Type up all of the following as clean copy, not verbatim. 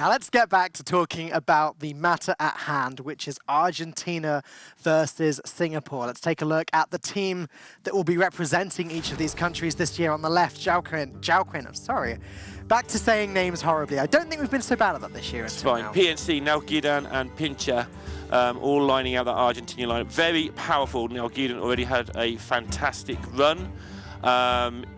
Now let's get back to talking about the matter at hand, which is Argentina versus Singapore. Let's take a look at the team that will be representing each of these countries this year. On the left, Zhao I'm sorry. Back to saying names horribly. I don't think we've been so bad at that this year. It's fine. PNC, Nalgidan and Pincha all lining out that Argentina lineup. Very powerful. Nalgidan already had a fantastic run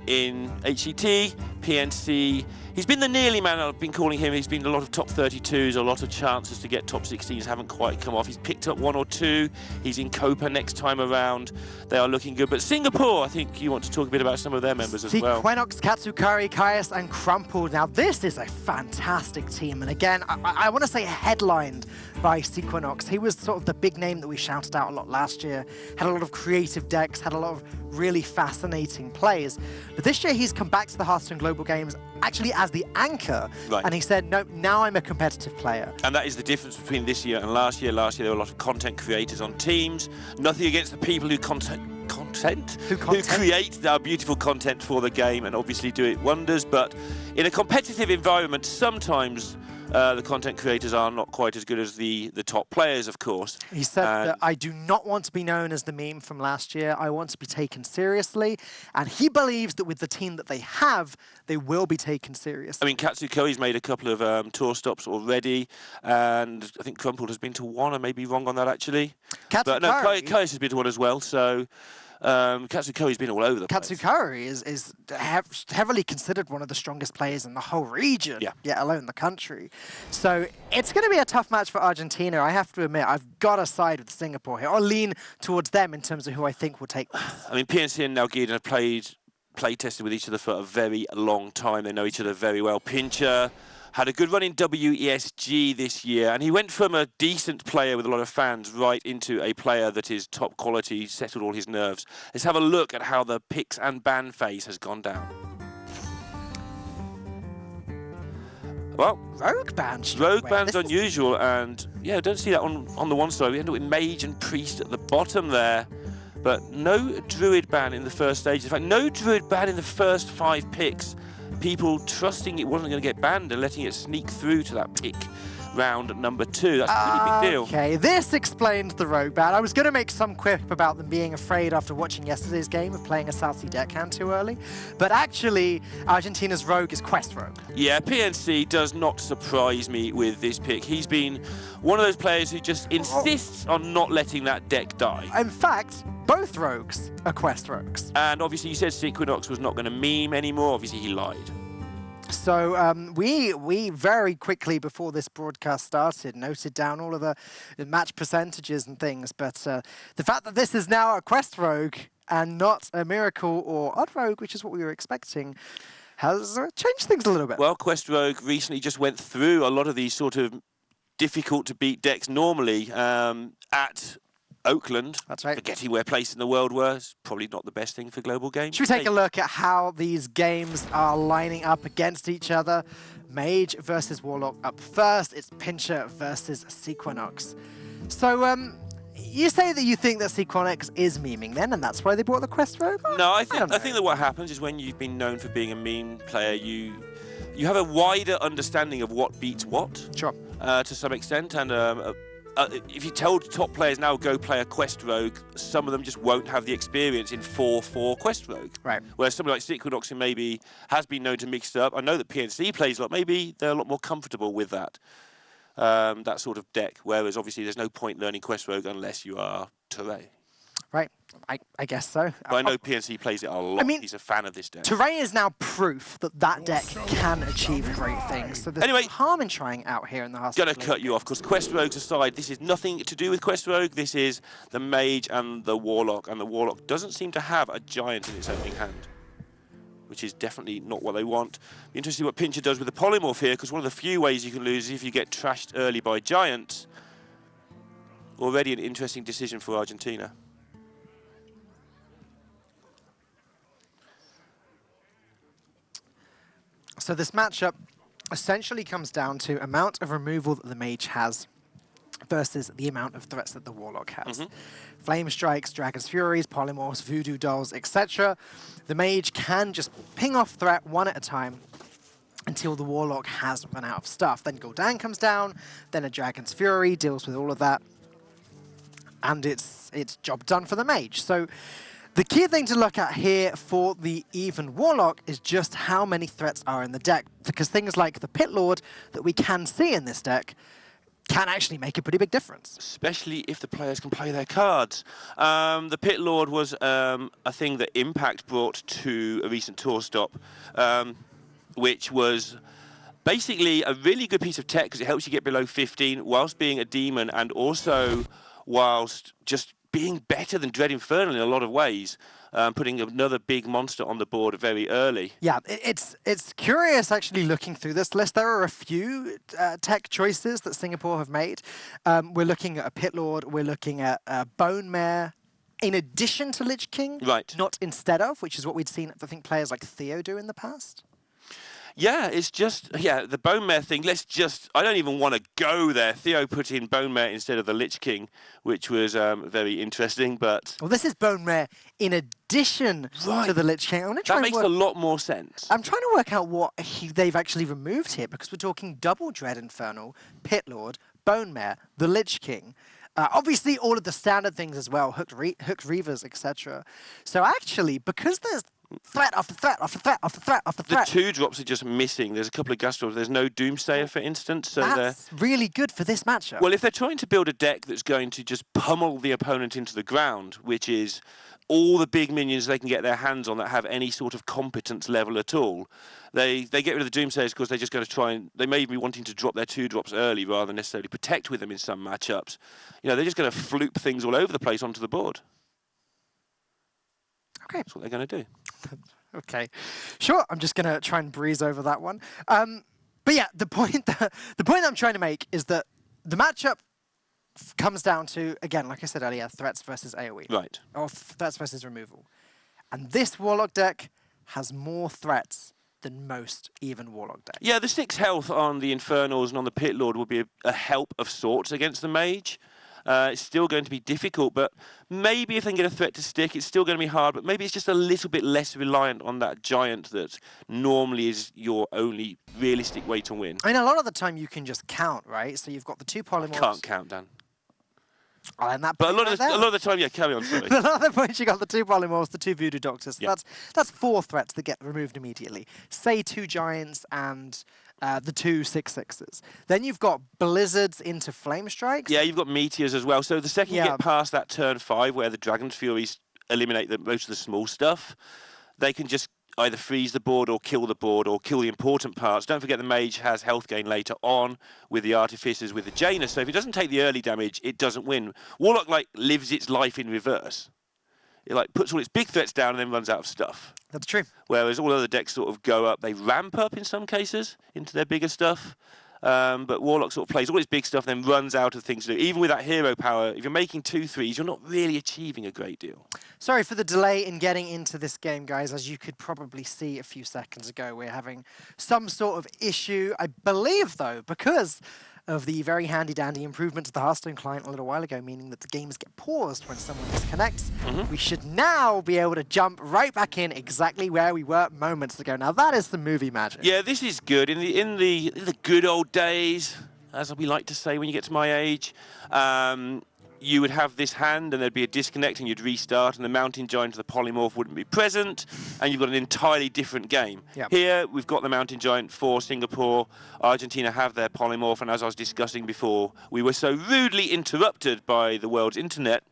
in HCT, PNC. He's been the nearly man, I've been calling him. He's been a lot of top 32s, a lot of chances to get top 16s, haven't quite come off. He's picked up 1 or 2. He's in Copa next time around. They are looking good. But Singapore, I think you want to talk a bit about some of their members as well. Quenox, Katsukari, Kaius, and Crumpled. Now, this is a fantastic team. And again, I want to say headlined by Sequinox. He was sort of the big name that we shouted out a lot last year. Had a lot of creative decks, had a lot of really fascinating plays. But this year, he's come back to the Hearthstone Global Games actually as the anchor. Right. And he said, no, now I'm a competitive player. And that is the difference between this year and last year. Last year, there were a lot of content creators on teams. Nothing against the people who who create our beautiful content for the game and obviously do it wonders. But in a competitive environment, sometimes the content creators are not quite as good as the top players, of course. He said that I do not want to be known as the meme from last year. I want to be taken seriously. And he believes that with the team that they have, they will be taken seriously. I mean, Katsukoi's made a couple of tour stops already. And I think Crumpled has been to 1. I may be wrong on that, actually. But no, Kaius has been to 1 as well. So Katsukari's been all over the place. Katsukari is heavily considered one of the strongest players in the whole region, yet alone the country. So it's going to be a tough match for Argentina. I have to admit, I've got to side with Singapore here, or lean towards them in terms of who I think will take this. I mean, PNC and Nalgidan have play tested with each other for a very long time. They know each other very well. Pincha had a good run in WESG this year, and he went from a decent player with a lot of fans right into a player that is top quality, settled all his nerves. Let's have a look at how the picks and ban phase has gone down. Well, Rogue ban's unusual, and yeah, I don't see that on the one side. We end up with Mage and Priest at the bottom there, but no Druid ban in the first stage. In fact, no Druid ban in the first 5 picks. People trusting it wasn't going to get banned and letting it sneak through to that pick round number 2. That's a pretty big deal. Okay, this explains the Rogue ban. I was going to make some quip about them being afraid after watching yesterday's game of playing a South Sea deckhand too early, but actually, Argentina's Rogue is Quest Rogue. Yeah, PNC does not surprise me with this pick. He's been one of those players who just insists on not letting that deck die. In fact, both Rogues are Quest Rogues. And obviously, you said Sequinox was not going to meme anymore. Obviously, he lied. So we very quickly before this broadcast started noted down all of the match percentages and things, but the fact that this is now a Quest Rogue and not a Miracle or Odd Rogue, which is what we were expecting, has changed things a little bit. Well, Quest Rogue recently just went through a lot of these sort of difficult to beat decks normally at Oakland. That's right. Forgetting where place in the world was, probably not the best thing for global games. Should we take a look at how these games are lining up against each other? Mage versus Warlock up first. It's Pincha versus Sequinox. So, you say that you think that Sequinox is memeing then, and that's why they brought the Quest Rogue? No, I think that what happens is when you've been known for being a meme player, you have a wider understanding of what beats what. Sure. To some extent, and if you tell top players now go play a Quest Rogue, some of them just won't have the experience in 4-4 Quest Rogue. Right. Whereas somebody like Sequinox, who maybe has been known to mix it up, I know that PNC plays a lot, maybe they're a lot more comfortable with that, that sort of deck. Whereas obviously there's no point learning Quest Rogue unless you are Teray. Right, I guess so. But I know PNC plays it a lot. I mean, he's a fan of this deck. Teray is now proof that that deck can achieve great things. So there's no harm in trying out here in the Hearthstone. Gonna cut you off, because Quest Rogues aside, this is nothing to do with Quest Rogue. This is the Mage and the Warlock, and the Warlock doesn't seem to have a Giant in its opening hand, which is definitely not what they want. Be interesting what Pincha does with the Polymorph here, because one of the few ways you can lose is if you get trashed early by Giants. Already an interesting decision for Argentina. So this matchup essentially comes down to amount of removal that the Mage has versus the amount of threats that the Warlock has. Flame Strikes, Dragon's Furies, Polymorphs, Voodoo Dolls, etc. The Mage can just ping off threat one at a time and until the Warlock has run out of stuff. Then Gul'dan comes down, then a Dragon's Fury deals with all of that, and it's job done for the Mage. So the key thing to look at here for the even Warlock is just how many threats are in the deck, because things like the Pit Lord that we can see in this deck can actually make a pretty big difference. Especially if the players can play their cards. The Pit Lord was a thing that Impact brought to a recent tour stop, which was basically a really good piece of tech because it helps you get below 15 whilst being a demon and also whilst just being better than Dread Infernal in a lot of ways. Putting another big monster on the board very early. Yeah, it's curious actually looking through this list. There are a few tech choices that Singapore have made. We're looking at a Pit Lord, we're looking at Bone Mare, in addition to Lich King, right? Not instead of, which is what we'd seen, I think, players like Theo do in the past. Yeah, it's just, the Bone Mare thing, I don't even want to go there. Theo put in Bone Mare instead of the Lich King, which was very interesting, but... Well, this is Bone Mare in addition to the Lich King. That makes a lot more sense. I'm trying to work out what they've actually removed here, because we're talking double Dread Infernal, Pit Lord, Bone Mare, the Lich King. Obviously, all of the standard things as well, Hooked Reavers, etc. So actually, because there's threat after threat after threat after threat after threat. The 2-drops are just missing. There's a couple of Gust drops. There's no Doomsayer, for instance. So that's really good for this matchup. Well, if they're trying to build a deck that's going to just pummel the opponent into the ground, which is all the big minions they can get their hands on that have any sort of competence level at all, they get rid of the Doomsayers because they're just going to try and... They may be wanting to drop their 2-drops early rather than necessarily protect with them in some matchups. They're just going to floop things all over the place onto the board. Okay. That's what they're going to do. Okay, sure. I'm just going to try and breeze over that one. But yeah, the point that I'm trying to make is that the matchup comes down to, again, like I said earlier, threats versus AoE. Right. Or threats versus removal. And this Warlock deck has more threats than most even Warlock decks. Yeah, the 6 health on the Infernals and on the Pit Lord will be a help of sorts against the Mage. It's still going to be difficult, but maybe if they can get a threat to stick, it's still going to be hard, but maybe it's just a little bit less reliant on that giant that normally is your only realistic way to win. I mean, a lot of the time you can just count, right? So you've got the 2 polymorphs. Can't count, Dan. But a lot of the time, yeah, carry on, sorry. A lot of the points you got the 2 polymorphs, the 2 voodoo doctors. Yeah. That's 4 threats that get removed immediately. Say 2 giants and the 2 6/6s. Then you've got blizzards into flame strikes. Yeah, you've got meteors as well. So the second you get past that turn 5, where the Dragon's Furies eliminate most of the small stuff, they can just either freeze the board or kill the important parts. Don't forget the Mage has health gain later on with the Artificers, with the Janus. So if it doesn't take the early damage, it doesn't win. Warlock lives its life in reverse. It puts all its big threats down and then runs out of stuff. That's true. Whereas all other decks sort of go up, they ramp up in some cases into their bigger stuff. But Warlock sort of plays all its big stuff, then runs out of things to do. Even with that hero power, if you're making 2/3s, you're not really achieving a great deal. Sorry for the delay in getting into this game, guys. As you could probably see a few seconds ago, we're having some sort of issue. I believe, though, because of the very handy-dandy improvement to the Hearthstone client a little while ago, meaning that the games get paused when someone disconnects. We should now be able to jump right back in exactly where we were moments ago. Now, that is the movie magic. Yeah, this is good. In the good old days, as we like to say when you get to my age, you would have this hand and there'd be a disconnect and you'd restart and the Mountain Giant or the Polymorph wouldn't be present and you've got an entirely different game. Yep. Here, we've got the Mountain Giant for Singapore. Argentina have their Polymorph, and as I was discussing before, we were so rudely interrupted by the world's internet.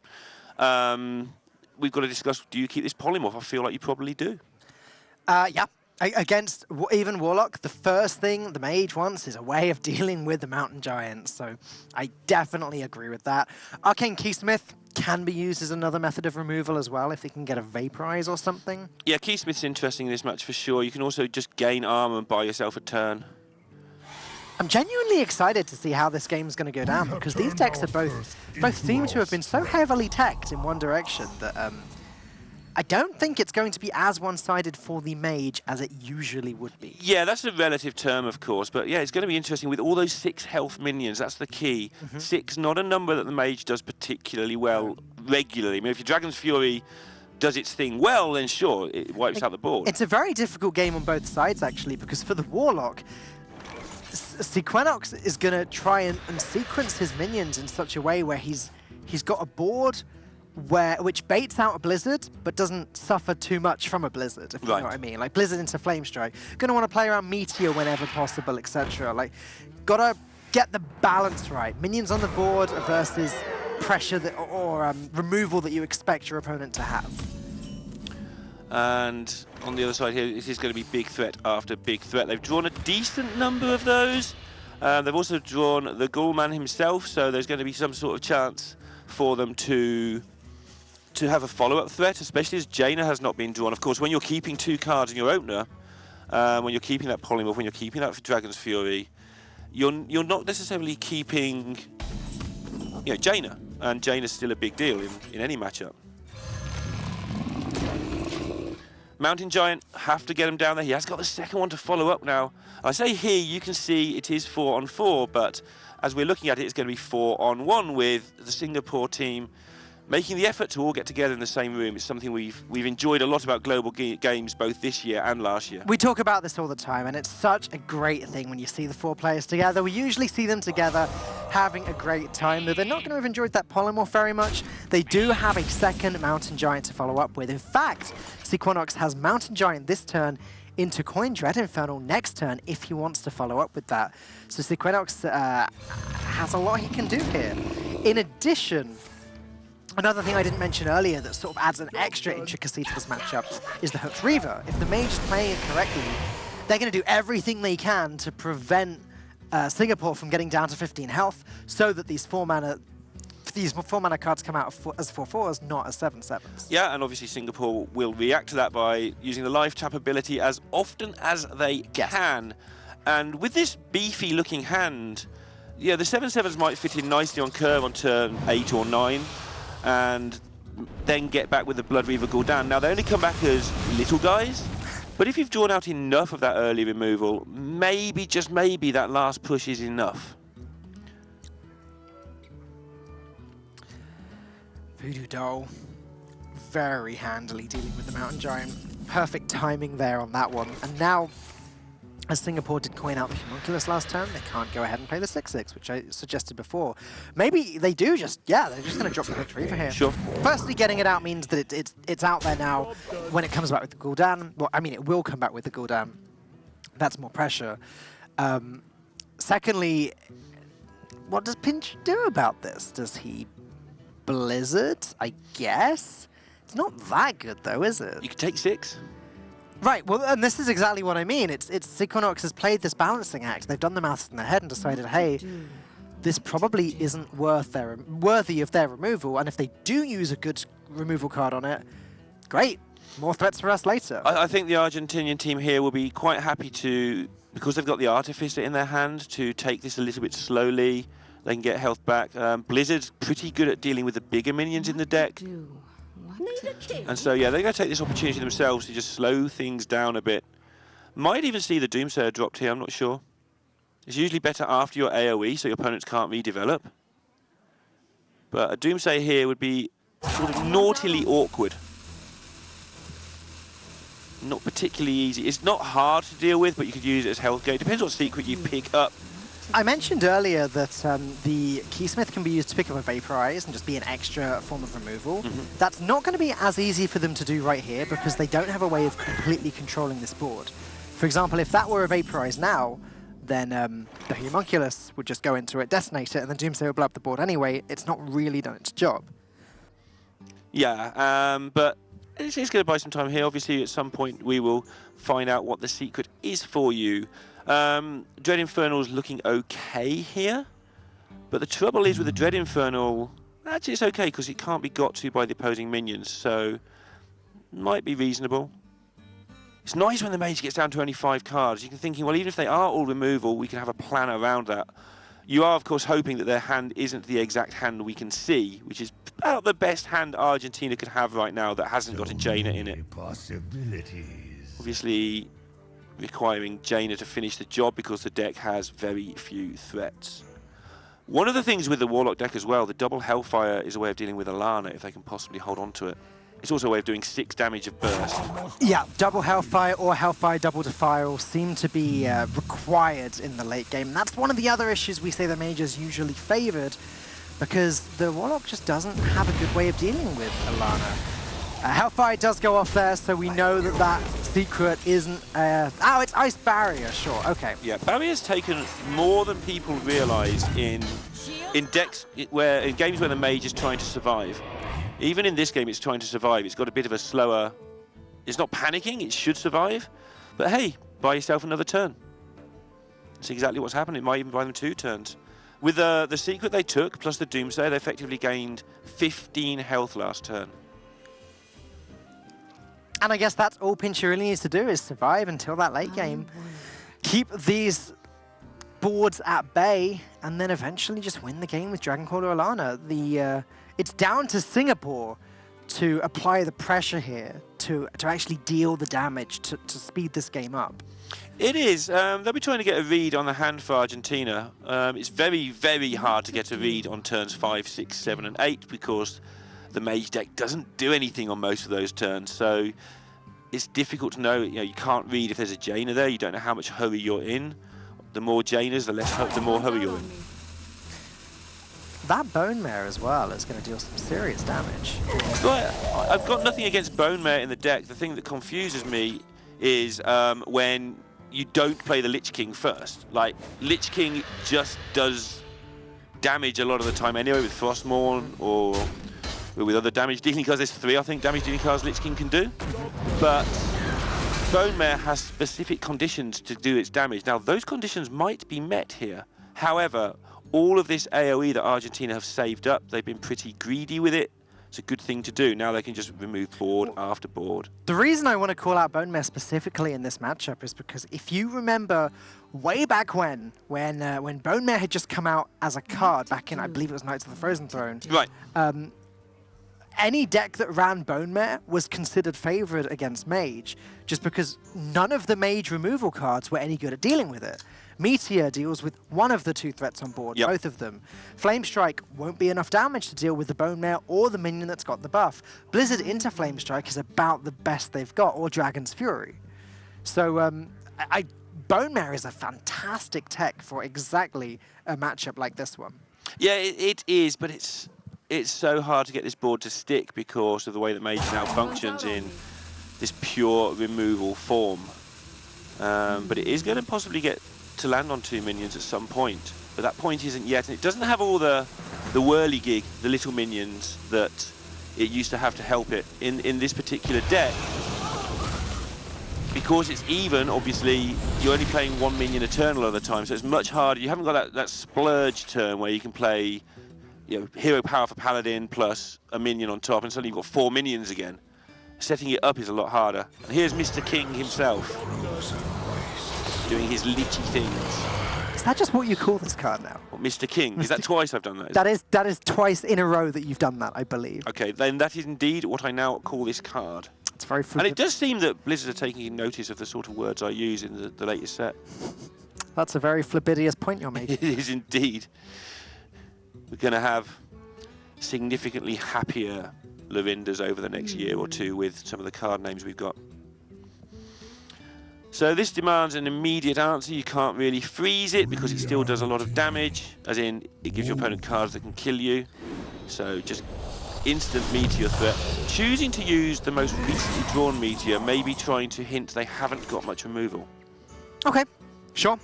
We've got to discuss, do you keep this Polymorph? I feel like you probably do. Yeah. Against even Warlock, the first thing the Mage wants is a way of dealing with the Mountain Giants, so I definitely agree with that. Arcane Keysmith can be used as another method of removal as well, if they can get a Vaporize or something. Yeah, Keysmith's interesting in this match for sure. You can also just gain armor and buy yourself a turn. I'm genuinely excited to see how this game's going to go down, because these decks are both seem to have been so heavily teched in one direction that I don't think it's going to be as one-sided for the Mage as it usually would be. Yeah, that's a relative term, of course, but yeah, it's going to be interesting with all those 6 health minions. That's the key. 6, not a number that the Mage does particularly well regularly. I mean, if your Dragon's Fury does its thing well, then sure, it wipes out the board. It's a very difficult game on both sides, actually, because for the Warlock, Sequenox is going to try and sequence his minions in such a way where he's got a board which baits out a Blizzard, but doesn't suffer too much from a Blizzard, if you know what I mean. Like Blizzard into Flame Strike. Going to want to play around Meteor whenever possible, etc. Like, got to get the balance right. Minions on the board versus pressure or removal that you expect your opponent to have. And on the other side here, this is going to be big threat after big threat. They've drawn a decent number of those. They've also drawn the Ghoulman himself, so there's going to be some sort of chance for them to have a follow-up threat, especially as Jaina has not been drawn. Of course, when you're keeping 2 cards in your opener, when you're keeping that Polymorph, when you're keeping that Dragon's Fury, you're not necessarily keeping, Jaina, and Jaina's still a big deal in any matchup. Mountain Giant, have to get him down there. He has got the second one to follow up now. I say here, you can see it is 4-on-4, but as we're looking at it, it's going to be 4-on-1 with the Singapore team making the effort to all get together in the same room. It's something we've enjoyed a lot about global games both this year and last year. We talk about this all the time, and it's such a great thing when you see the 4 players together. We usually see them together having a great time, though they're not going to have enjoyed that Polymorph very much. They do have a second Mountain Giant to follow up with. In fact, Sequenox has Mountain Giant this turn into Coin Dread Infernal next turn if he wants to follow up with that. So Sequenox has a lot he can do here. In addition, another thing I didn't mention earlier that sort of adds an extra intricacy to this matchup is the Hooked Reaver. If the mage is playing it correctly, they're going to do everything they can to prevent Singapore from getting down to 15 health so that these 4-mana cards come out as 4/4s, not as 7/7s. Yeah, and obviously Singapore will react to that by using the life tap ability as often as they can. And with this beefy looking hand, yeah, the 7/7s might fit in nicely on curve on turn 8 or 9. And then get back with the Blood Reaver Gul'dan. Now, they only come back as little guys, but if you've drawn out enough of that early removal, maybe, just maybe, that last push is enough. Voodoo Doll, very handily dealing with the Mountain Giant. Perfect timing there on that one. And now, as Singapore did coin out the Homunculus last turn, they can't go ahead and play the 6/6, which I suggested before. Maybe they do just, they're just going to drop the Hooked Reaver here. Sure. Firstly, getting it out means that it's out there now when it comes back with the Gul'dan. Well, I mean, it will come back with the Gul'dan. That's more pressure. Secondly, what does Pinch do about this? Does he Blizzard? I guess? It's not that good, though, is it? You could take 6. Right, well, and this is exactly what I mean. It's Sequenox has played this balancing act. They've done the maths in their head and decided, hey, this probably isn't worthy of their removal, and if they do use a good removal card on it, great, more threats for us later. I think the Argentinian team here will be quite happy to, because they've got the Artificer in their hand, to take this a little bit slowly. They can get health back. Blizzard's pretty good at dealing with the bigger minions in the deck. And so, yeah, they're going to take this opportunity themselves to just slow things down a bit. Might even see the Doomsayer dropped here, I'm not sure. It's usually better after your AoE, so your opponents can't redevelop. But a Doomsayer here would be sort of naughtily awkward. Not particularly easy. It's not hard to deal with, but you could use it as health gate. Depends what secret you pick up. I mentioned earlier that the Keysmith can be used to pick up a Vaporize and just be an extra form of removal. That's not going to be as easy for them to do right here because they don't have a way of completely controlling this board. For example, if that were a Vaporize now, then the Homunculus would just go into it, detonate it, and then Doomsayer would blow up the board anyway. It's not really done its job. Yeah, but it's going to buy some time here. Obviously, at some point, we will find out what the secret is for you. Dread Infernal's looking okay here, but the trouble is with the Dread Infernal, actually it's okay because it can't be got to by the opposing minions, so might be reasonable. It's nice when the mage gets down to only 5 cards. You can think, well, even if they are all removal, we can have a plan around that. You are, of course, hoping that their hand isn't the exact hand we can see, which is about the best hand Argentina could have right now that hasn't got a Jaina in it. Obviously, requiring Jaina to finish the job because the deck has very few threats. One of the things with the Warlock deck as well, the double Hellfire is a way of dealing with Alana if they can possibly hold on to it. It's also a way of doing 6 damage of burst. Yeah, double Hellfire or Hellfire double Defile seem to be required in the late game. And that's one of the other issues we say the Mage is usually favored, because the Warlock just doesn't have a good way of dealing with Alana. Hellfire does go off there, so we know that that secret isn't... oh, it's Ice Barrier, sure, okay. Yeah, Barrier's taken more than people realise in decks, in games where the Mage is trying to survive. Even in this game, it's trying to survive. It's got a bit of a slower... It's not panicking, it should survive. But hey, buy yourself another turn. That's exactly what's happened. It might even buy them 2 turns. With the secret they took, plus the Doomsday, they effectively gained 15 health last turn. And I guess that's all Pincher really needs to do, is survive until that late game. Keep these boards at bay, and then eventually just win the game with Dragoncaller Alana. It's down to Singapore to apply the pressure here, to actually deal the damage, to speed this game up. It is. They'll be trying to get a read on the hand for Argentina. It's very, very hard to get a read on turns 5, 6, 7, and 8 because the Mage deck doesn't do anything on most of those turns. So it's difficult to know. You can't read if there's a Jaina there. You don't know how much hurry you're in. The more Jainas, the more hurry you're in. That Bone Mare as well is going to deal some serious damage. Well, I've got nothing against Bone Mare in the deck. The thing that confuses me is when you don't play the Lich King first. Like, Lich King just does damage a lot of the time anyway with Frostmourne or with other damage dealing cards. There's 3, I think, damage dealing cards Lich King can do. But Bone Mare has specific conditions to do its damage. Now, those conditions might be met here. However, all of this AoE that Argentina have saved up, they've been pretty greedy with it. It's a good thing to do. Now they can just remove board after board. The reason I want to call out Bone Mare specifically in this matchup is because if you remember way back when Bone Mare had just come out as a card back in, I believe it was Knights of the Frozen Throne. Right. Any deck that ran Bone Mare was considered favored against Mage, just because none of the Mage removal cards were any good at dealing with it. Meteor deals with one of the 2 threats on board, both of them. Flame Strike won't be enough damage to deal with the Bone Mare or the minion that's got the buff. Blizzard into Flame Strike is about the best they've got, or Dragon's Fury. So Bone Mare is a fantastic tech for exactly a matchup like this one. Yeah, it is, but it's so hard to get this board to stick because of the way that Mage now functions in this pure removal form. But it is going to possibly get to land on 2 minions at some point, but that point isn't yet, and it doesn't have all the whirligig, the little minions that it used to have to help it in this particular deck. Because it's even, obviously, you're only playing 1 minion a turn a lot of the time, so it's much harder. You haven't got that splurge turn where you can play, hero power for Paladin plus a minion on top, and suddenly you've got 4 minions again. Setting it up is a lot harder. And here's Mr. King himself, doing his lichy things. Is that just what you call this card now? What, Mr. King? Is that twice I've done that? That is twice in a row that you've done that, I believe. Okay, then that is indeed what I now call this card. It's very and it does seem that Blizzard are taking notice of the sort of words I use in the latest set. That's a very flibidious point you're making. It is indeed. We're going to have significantly happier Lavindas over the next year or 2 with some of the card names we've got. So this demands an immediate answer. You can't really freeze it because it still does a lot of damage, as in it gives your opponent cards that can kill you. So just instant Meteor threat. Choosing to use the most recently drawn Meteor, maybe trying to hint they haven't got much removal. Okay, sure.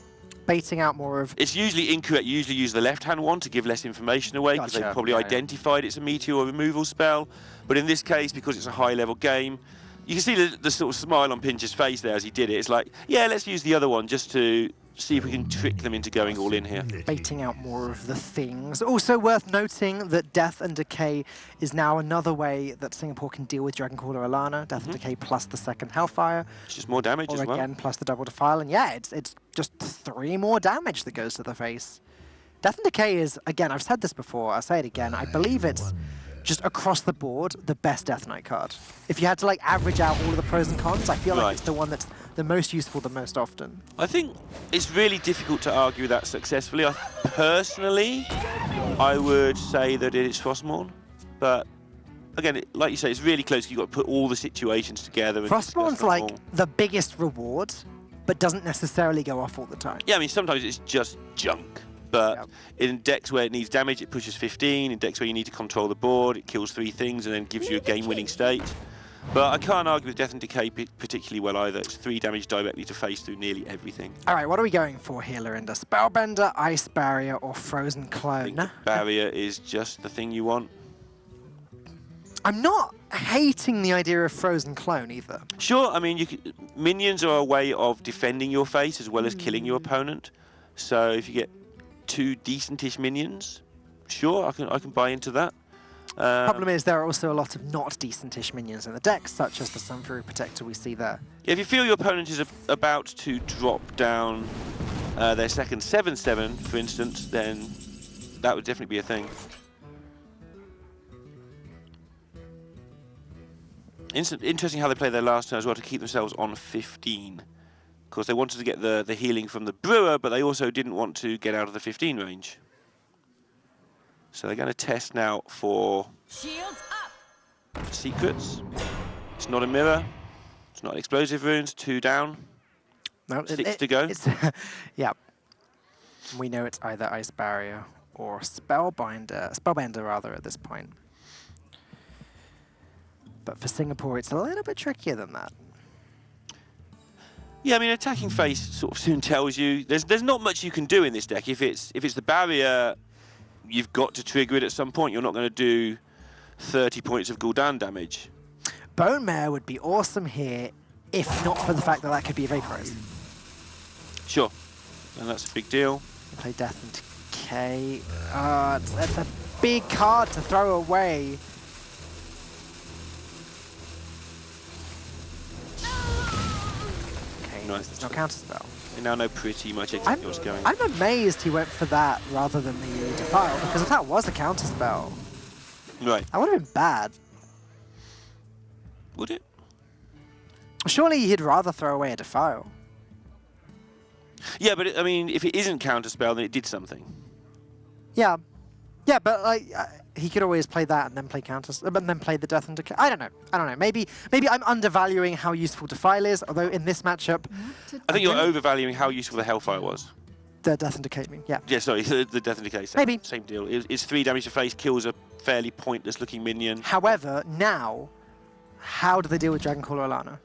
Baiting out more of... It's usually incorrect. You usually use the left-hand one to give less information away because they've probably identified it's a Meteor or removal spell. But in this case, because it's a high-level game, you can see the sort of smile on Pincher's face there as he did it. It's like, yeah, let's use the other one just to see if we can trick them into going all in here. Baiting out more of the things. Also worth noting that Death and Decay is now another way that Singapore can deal with Dragoncaller Alana. Death and Decay plus the 2nd Hellfire. It's just more damage as well. Or again, plus the double Defile. And yeah, it's just 3 more damage that goes to the face. Death and Decay is, again, I've said this before, I'll say it again, I believe it's just across the board, the best Death Knight card. If you had to like average out all of the pros and cons, I feel like it's the one that's the most useful the most often. I think it's really difficult to argue that successfully. Personally, I would say that it is Frostmourne, but again, like you say, it's really close. You've got to put all the situations together. And Frostborn's like the biggest reward, but doesn't necessarily go off all the time. Yeah, I mean, sometimes it's just junk. But in decks where it needs damage, it pushes 15. In decks where you need to control the board, it kills 3 things and then gives you a game-winning state. But I can't argue with Death and Decay particularly well either. It's 3 damage directly to face through nearly everything. All right, what are we going for here, Lorinda? Spellbender, Ice Barrier, or Frozen Clone? I think the barrier is just the thing you want. I'm not hating the idea of Frozen Clone either. Sure, I mean, minions are a way of defending your face as well as killing your opponent. So if you get 2 decentish minions, sure, I can buy into that. Problem is there are also a lot of not decentish minions in the deck, such as the Sunfury Protector we see there. If you feel your opponent is about to drop down their second 7/7, for instance, then that would definitely be a thing. Interesting how they played their last turn as well to keep themselves on 15. Of course, they wanted to get the healing from the Brewer, but they also didn't want to get out of the 15 range. So they're going to test now for Shields up. secrets. It's not a mirror. It's not explosive runes. 2 down. No, 6 to go. Yeah. We know it's either Ice Barrier or Spellbender rather at this point. But for Singapore, it's a little bit trickier than that. Yeah, I mean, attacking face sort of soon tells you there's not much you can do in this deck. If it's the barrier, you've got to trigger it at some point. You're not going to do 30 points of Gul'dan damage. Bone Mare would be awesome here, if not for the fact that that could be vaporized. Sure, and that's a big deal. Play Death and Decay. That's a big card to throw away. Okay, Nice. there's no counterspell. You now know pretty much exactly what's going. I'm amazed he went for that rather than the Defile, because if that was a counterspell, Right. that would have been bad. Would it? Surely he'd rather throw away a Defile. Yeah, but I mean, if it isn't counterspell, then it did something. Yeah. Yeah, but like he could always play that and then play but then play the Death and Decay. I don't know. Maybe I'm undervaluing how useful Defile is, although in this matchup, I think you're overvaluing how useful the Hellfire was. the Death and Decay mean. Yeah. Yeah, sorry, the Death and Decay. Same deal. It's 3 damage to face, kills a fairly pointless-looking minion. However, now, how do they deal with Dragoncaller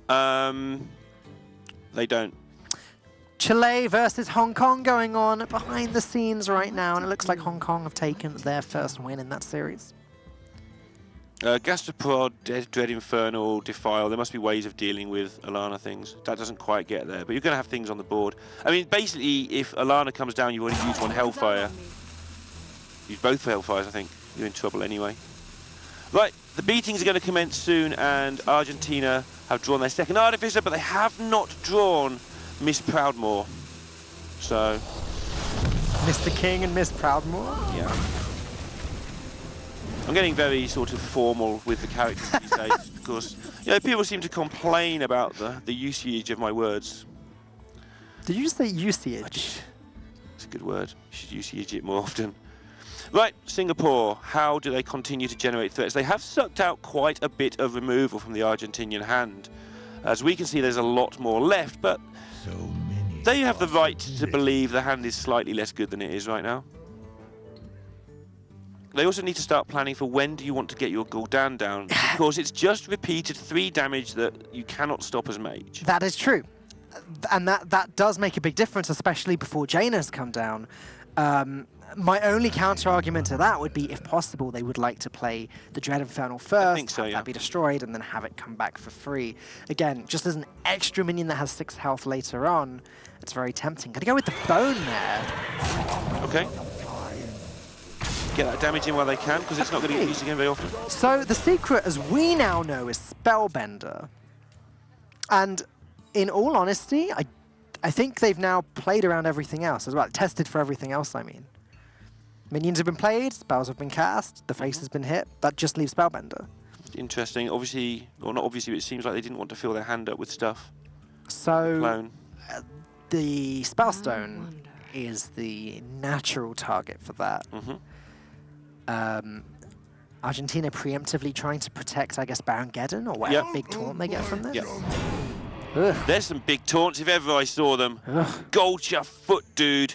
Alana? They don't. Chile versus Hong Kong going on behind the scenes right now, and it looks like Hong Kong have taken their first win in that series. Gastropod, Dread Infernal, Defile, there must be ways of dealing with Alana things. That doesn't quite get there, but you're going to have things on the board. I mean, basically, if Alana comes down, you've already used 1 Hellfire. Use both Hellfires, I think. You're in trouble anyway. Right, the beatings are going to commence soon, and Argentina have drawn their second Artificer, but they have not drawn Miss Proudmoore. So... Mr. King and Miss Proudmoore? Yeah. I'm getting very sort of formal with the characters these days because people seem to complain about the usage of my words. Did you just say usage? It's a good word. You should usage it more often. Right, Singapore. How do they continue to generate threats? They have sucked out quite a bit of removal from the Argentinian hand. As we can see, there's a lot more left, but they have the right to believe the hand is slightly less good than it is right now. They also need to start planning for when do you want to get your Gul'dan down, because it's just repeated 3 damage that you cannot stop as mage. That is true. And that does make a big difference, especially before Jaina's come down. My only counter-argument to that would be, if possible, they would like to play the Dread Infernal first, I think so, have that be destroyed, and then have it come back for free. Again, just as an extra minion that has 6 health later on, it's very tempting. Gonna go with the Bone there. Okay. Get that damage in while they can, because it's not going to get used again very often. So the secret, as we now know, is Spellbender. And in all honesty, I think they've now played around everything else as well. Tested for everything else, I mean. Minions have been played, spells have been cast, the face has been hit. That just leaves Spellbender. Interesting. Obviously, or not obviously, but it seems like they didn't want to fill their hand up with stuff. So the Spellstone is the natural target for that. Mm-hmm. Argentina preemptively trying to protect, I guess, Baron Geddon or whatever big taunt they get from this. There's some big taunts if ever I saw them. Ugh. Goldshire, Foot Dude,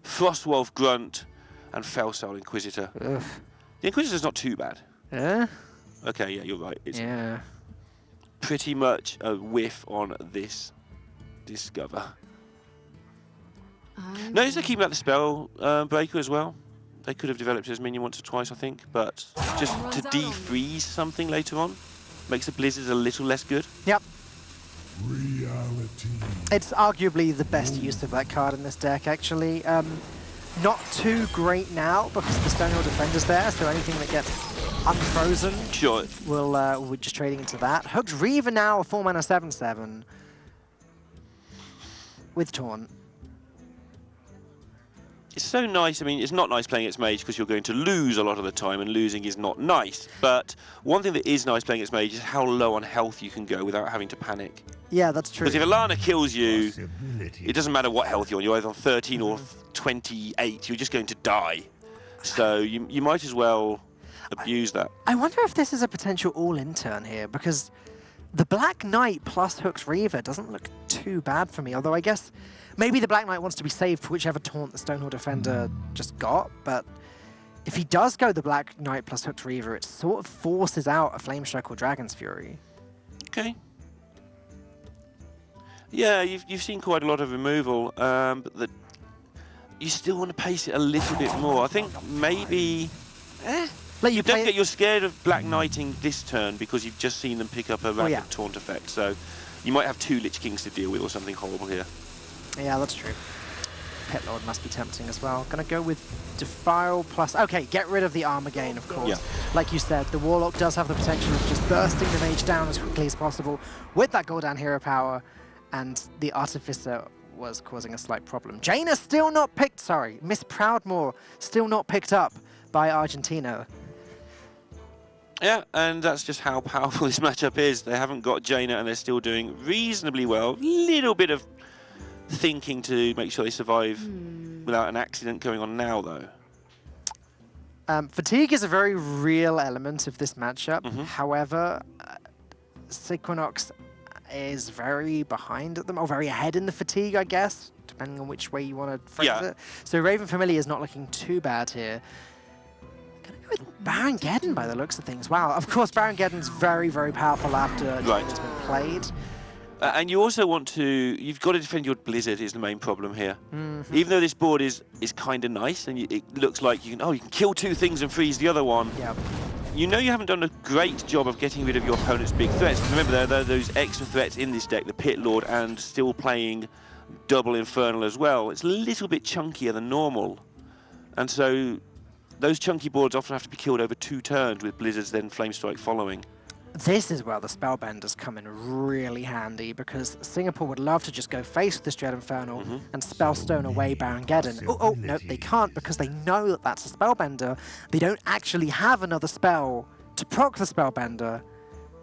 Frostwolf Grunt, and Fellsoul Inquisitor. Ugh. The Inquisitor's not too bad. Yeah? Okay, yeah, you're right. It's pretty much a whiff on this Discover. Notice they're keeping out the spell breaker as well. They could have developed it as minion once or twice, I think, but just to defreeze something later on makes the blizzards a little less good. Yep. Reality. It's arguably the best use of that card in this deck, actually. Not too great now because the Stonehill Defender's there, so anything that gets unfrozen we're just trading into that. Hooked Reaver now, a 4-mana 7/7 with Taunt. It's so nice. I mean, it's not nice playing its mage because you're going to lose a lot of the time, and losing is not nice. But one thing that is nice playing its mage is how low on health you can go without having to panic. Yeah, that's true. Because if Alana kills you, it doesn't matter what health you're on. You're either on 13 or 28. You're just going to die. So you might as well abuse that. I wonder if this is a potential all-in turn here, because the Black Knight plus Hooked Reaver doesn't look too bad for me, although I guess maybe the Black Knight wants to be saved for whichever taunt the Stonehill Defender just got, but if he does go the Black Knight plus Hooked Reaver, it sort of forces out a Flamestrike or Dragon's Fury. Okay. Yeah, you've seen quite a lot of removal, but you still want to pace it a little bit more. I think maybe... Like you're scared of Black Knighting this turn because you've just seen them pick up a rapid taunt effect, so you might have 2 Lich Kings to deal with or something horrible here. Yeah, that's true. Pit Lord must be tempting as well. Gonna go with Defile plus... Okay, get rid of the Armor Gain, of course. Yeah. Like you said, the Warlock does have the potential of just bursting the mage down as quickly as possible with that Gul'dan hero power, and the Artificer was causing a slight problem. Jaina still not picked... Sorry, Miss Proudmoore still not picked up by Argentina. Yeah, and that's just how powerful this matchup is. They haven't got Jaina and they're still doing reasonably well. Little bit of thinking to make sure they survive without an accident going on now, though. Fatigue is a very real element of this matchup. However, Sequinox is very behind at them, or very ahead in the fatigue, I guess, depending on which way you want to phrase it. So Raven Familiar is not looking too bad here. Gonna go with Baron Geddon by the looks of things. Wow, of course Baron Geddon's very, very powerful after it's been played. And you also want to... You've got to defend your Blizzard is the main problem here. Even though this board is kind of nice, and it looks like you can kill 2 things and freeze the other one. Yeah. You know you haven't done a great job of getting rid of your opponent's big threats. Remember, there are those extra threats in this deck, the Pit Lord, and still playing double Infernal as well. It's a little bit chunkier than normal. And so those chunky boards often have to be killed over 2 turns with Blizzards then Flamestrike following. This is where the Spellbenders come in really handy, because Singapore would love to just go face with this Dread Infernal and Spellstone away Baron Geddon. Oh, no, they can't, because they know that that's a Spellbender. They don't actually have another spell to proc the Spellbender.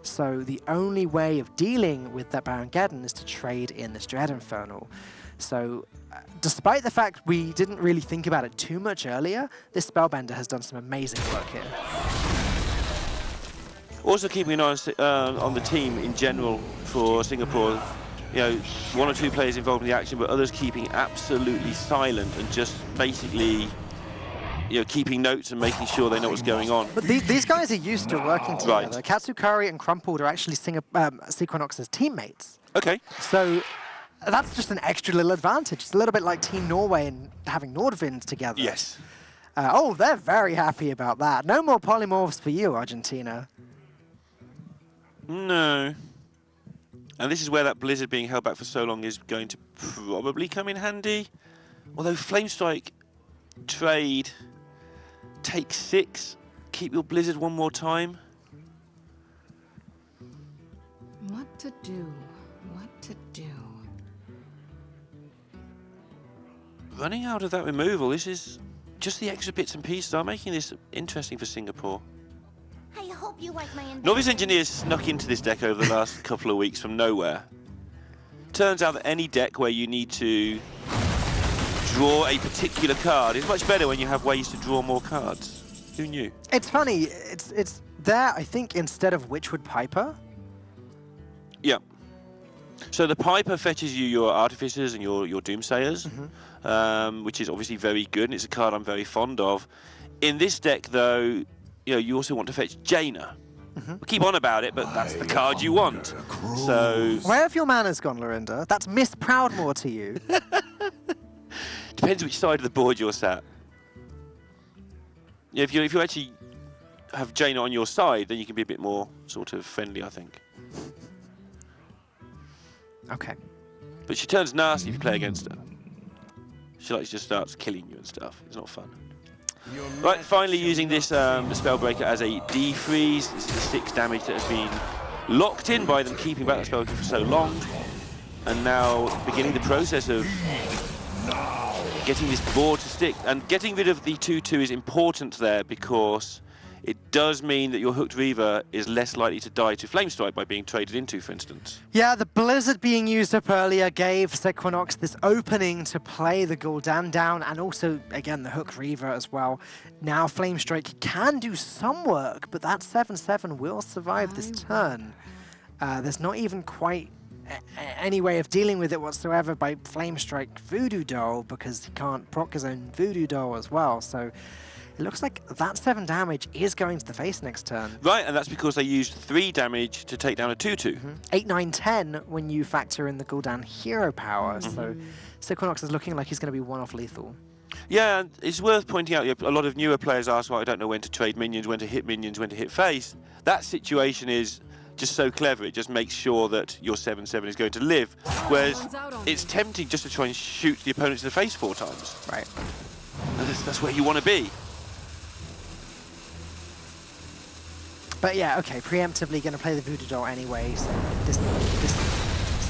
So the only way of dealing with that Baron Geddon is to trade in this Dread Infernal. So despite the fact we didn't really think about it too much earlier, this Spellbender has done some amazing work here. Also keeping an eye on the team in general for Singapore. You know, 1 or 2 players involved in the action, but others keeping absolutely silent and just basically, keeping notes and making sure they know what's going on. But these guys are used to working together. Right. Katsukari and Crumpled are actually Sequinox's teammates. Okay. So that's just an extra little advantage. It's a little bit like Team Norway and having Nordvind together. Yes. Oh, they're very happy about that. No more polymorphs for you, Argentina. No. And this is where that Blizzard being held back for so long is going to probably come in handy. Although Flamestrike, trade, take 6, keep your Blizzard 1 more time. What to do? What to do? Running out of that removal, this is just the extra bits and pieces are making this interesting for Singapore. I hope you like my Novice Engineers snuck into this deck over the last couple of weeks from nowhere. Turns out that any deck where you need to draw a particular card is much better when you have ways to draw more cards. Who knew? It's funny. It's there, I think, instead of Witchwood Piper. Yeah. So the Piper fetches you your Artificers and your Doomsayers, which is obviously very good, and it's a card I'm very fond of. In this deck, though, you also want to fetch Jaina. We keep on about it, but that's the card you want. So Where have your manners gone, Lorinda? That's Miss Proudmoore to you. depends which side of the board you're sat. Yeah, if you actually have Jaina on your side, then you can be a bit more sort of friendly, I think. Okay. But she turns nasty if you play against her. She just starts killing you and stuff. It's not fun. Right, finally using this Spellbreaker as a defreeze. This is the 6 damage that has been locked in by them keeping back the Spellbreaker for so long. And now beginning the process of getting this board to stick. And getting rid of the 2/2 is important there because it does mean that your Hooked Reaver is less likely to die to Flamestrike by being traded into, for instance. Yeah, the Blizzard being used up earlier gave Sequinox this opening to play the Gul'dan down, and also, again, the Hooked Reaver as well. Now Flamestrike can do some work, but that 7/7 will survive this turn. There's not even quite any way of dealing with it whatsoever by Flamestrike Voodoo Doll, because he can't proc his own Voodoo Doll as well. So it looks like that 7 damage is going to the face next turn. Right, and that's because they used 3 damage to take down a 2/2. 8, 9, 10 when you factor in the Gul'dan hero power. So Sequinox is looking like he's going to be one-off lethal. Yeah, and it's worth pointing out, a lot of newer players ask, well, I don't know when to trade minions, when to hit minions, when to hit face. That situation is just so clever. It just makes sure that your 7/7 is going to live. Whereas it's tempting just to try and shoot the opponent in the face 4 times. Right. And that's where you want to be. But yeah, okay, preemptively going to play the Voodoo Doll anyway, so this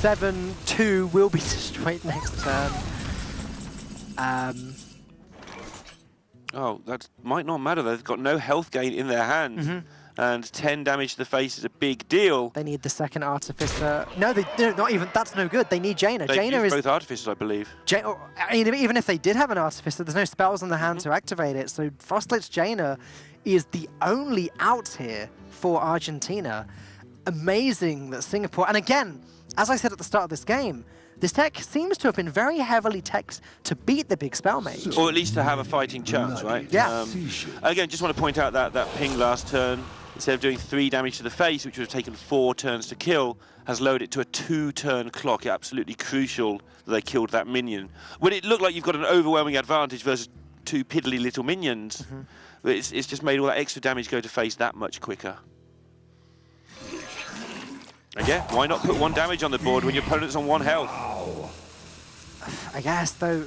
7/2 will be destroyed next turn. Oh, that might not matter. They've got no health gain in their hand. And 10 damage to the face is a big deal. They need the second Artificer. No, they don't, not even, that's no good. They need Jaina. Jaina is both Artificers, I believe. I mean, even if they did have an Artificer, there's no spells on the hand to activate it, so Frostlicht's Jaina is the only out here for Argentina. Amazing that Singapore, and again, as I said at the start of this game, this deck seems to have been very heavily teched to beat the big spell mage. Or at least to have a fighting chance, right? Yeah. Again, just want to point out that ping last turn, instead of doing 3 damage to the face, which would have taken 4 turns to kill, has lowered it to a 2-turn clock. Absolutely crucial that they killed that minion. When it looked like you've got an overwhelming advantage versus 2 piddly little minions, but it's just made all that extra damage go to face that much quicker. And yeah, why not put 1 damage on the board when your opponent's on 1 health? I guess, though,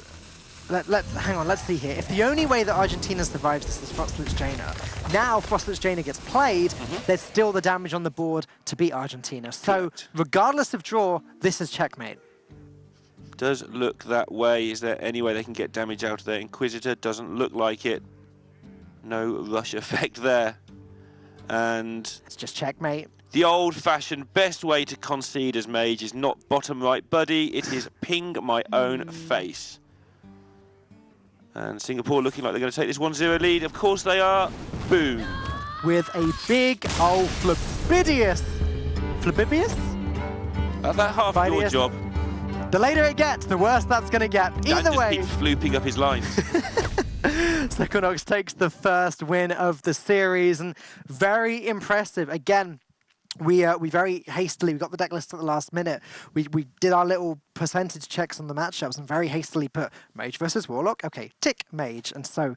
hang on, let's see here. If the only way that Argentina survives this is Frostlicht's Jaina, now Frostlicht's Jaina gets played, there's still the damage on the board to beat Argentina. So, regardless of draw, this is checkmate. Does look that way. Is there any way they can get damage out of their Inquisitor? Doesn't look like it. No rush effect there. And it's just checkmate. The old-fashioned best way to concede as mage is not bottom right, buddy. It is ping my own face. And Singapore looking like they're going to take this 1-0 lead. Of course they are. Boom. With a big old Flabibius. That's that half your job. The later it gets, the worse that's going to get. Either way. Just keeps flooping up his lines. Sequinox takes the first win of the series, and very impressive. Again, we very hastily, we got the deck list at the last minute. We did our little percentage checks on the matchups and very hastily put Mage versus Warlock. Okay, tick Mage. And so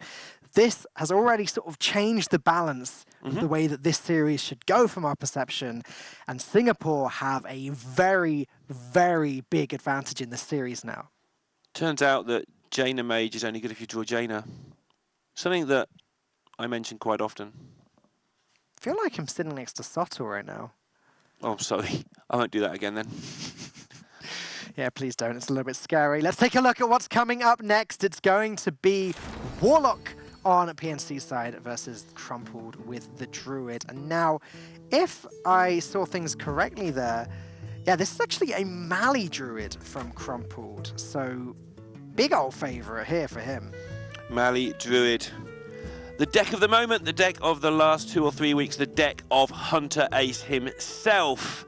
this has already sort of changed the balance of the way that this series should go from our perception. And Singapore have a very, very big advantage in this series now. Turns out that Jaina Mage is only good if you draw Jaina. Something that I mention quite often. I feel like I'm sitting next to Soto right now. Oh, I'm sorry. I won't do that again then. Yeah, please don't. It's a little bit scary. Let's take a look at what's coming up next. It's going to be Warlock on PNC side versus Crumpled with the Druid. And now, if I saw things correctly there, yeah, this is actually a Mali Druid from Crumpled. So, big old favourite here for him. Mali Druid. The deck of the moment, the deck of the last 2 or 3 weeks, the deck of Hunter Ace himself.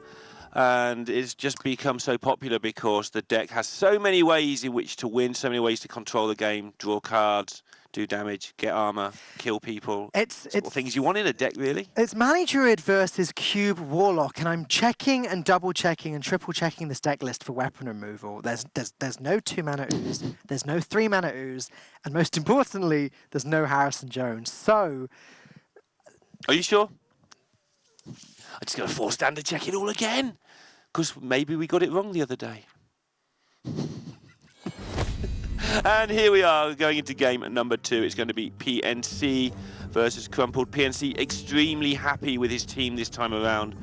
And it's just become so popular because the deck has so many ways in which to win, so many ways to control the game, draw cards, do damage, get armor, kill people. It's things you want in a deck, really. It's Mani Druid versus Cube Warlock, and I'm checking and double checking and triple checking this deck list for weapon removal. There's no 2-mana ooze, there's no 3-mana ooze, and most importantly, there's no Harrison Jones. So, are you sure? I'm just going to force Dan to check it all again, because maybe we got it wrong the other day. And here we are going into game number 2. It's going to be PNC versus Crumpled. PNC extremely happy with his team this time around.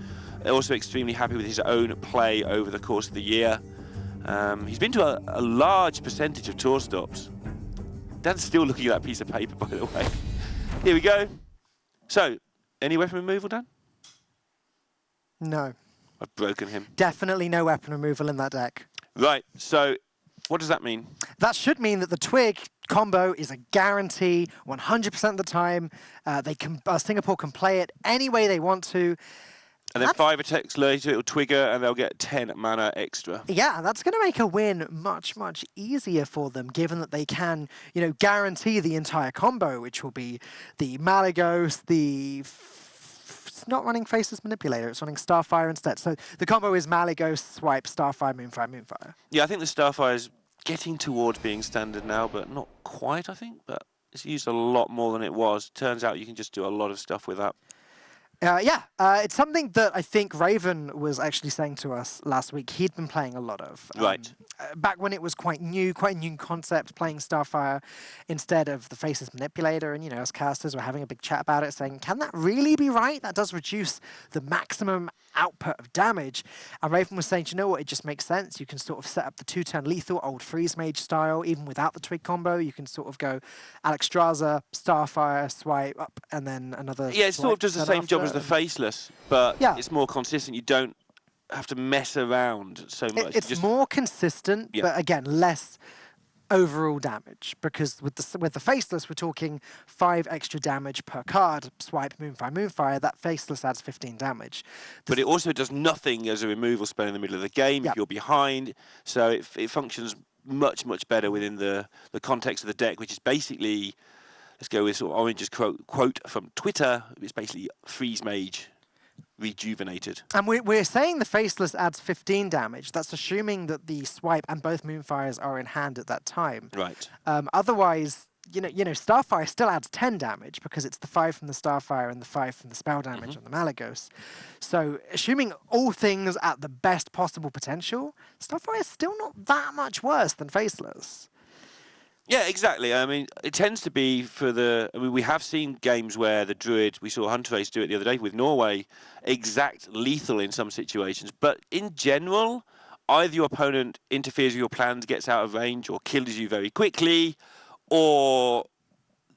Also extremely happy with his own play over the course of the year. He's been to a large percentage of tour stops. Dan's still looking at that piece of paper, by the way. Here we go. So, any weapon removal, Dan? no. I've broken him. Definitely no weapon removal in that deck. Right, so what does that mean? That should mean that the Twig combo is a guarantee 100% of the time. Singapore can play it any way they want to. And then 5 attacks later, it'll trigger, and they'll get 10 mana extra. Yeah, that's going to make a win much, much easier for them, given that they can, guarantee the entire combo, which will be the Malagos, it's not running Faceless Manipulator, it's running Starfire instead. So the combo is Malagos, Swipe, Starfire, Moonfire, Moonfire. Yeah, I think the Starfire is getting towards being standard now, but not quite, I think. But it's used a lot more than it was. Turns out you can just do a lot of stuff with that. It's something that I think Raven was actually saying to us last week. He'd been playing a lot of. Right. Back when it was quite a new concept, playing Starfire instead of the Faceless Manipulator. And, as casters were having a big chat about it, saying, can that really be right? That does reduce the maximum output of damage. And Raven was saying, do you know what? It just makes sense. You can sort of set up the 2-turn lethal, old Freeze Mage style, even without the Twig combo. You can sort of go Alexstrasza, Starfire, Swipe up, and then another. Yeah, it sort of does the same job as the Faceless, but it's more consistent. You don't have to mess around so much. It's just more consistent, but again, less overall damage, because with the Faceless, we're talking 5 extra damage per card. Swipe, Moonfire, Moonfire. That Faceless adds 15 damage. But it also does nothing as a removal spell in the middle of the game if you're behind, so it functions much, much better within the context of the deck, which is basically, let's go with sort of Orange's quote from Twitter, it's basically Freeze Mage rejuvenated. And we're saying the Faceless adds 15 damage. That's assuming that the Swipe and both Moonfires are in hand at that time. Right. Otherwise, Starfire still adds 10 damage because it's the 5 from the Starfire and the 5 from the spell damage on the Malagos. So, assuming all things at the best possible potential, Starfire is still not that much worse than Faceless. Yeah, exactly. I mean, it tends to be we have seen games where the Druid, we saw Hunter Ace do it the other day with Norway, exact lethal in some situations. But in general, either your opponent interferes with your plans, gets out of range, or kills you very quickly, or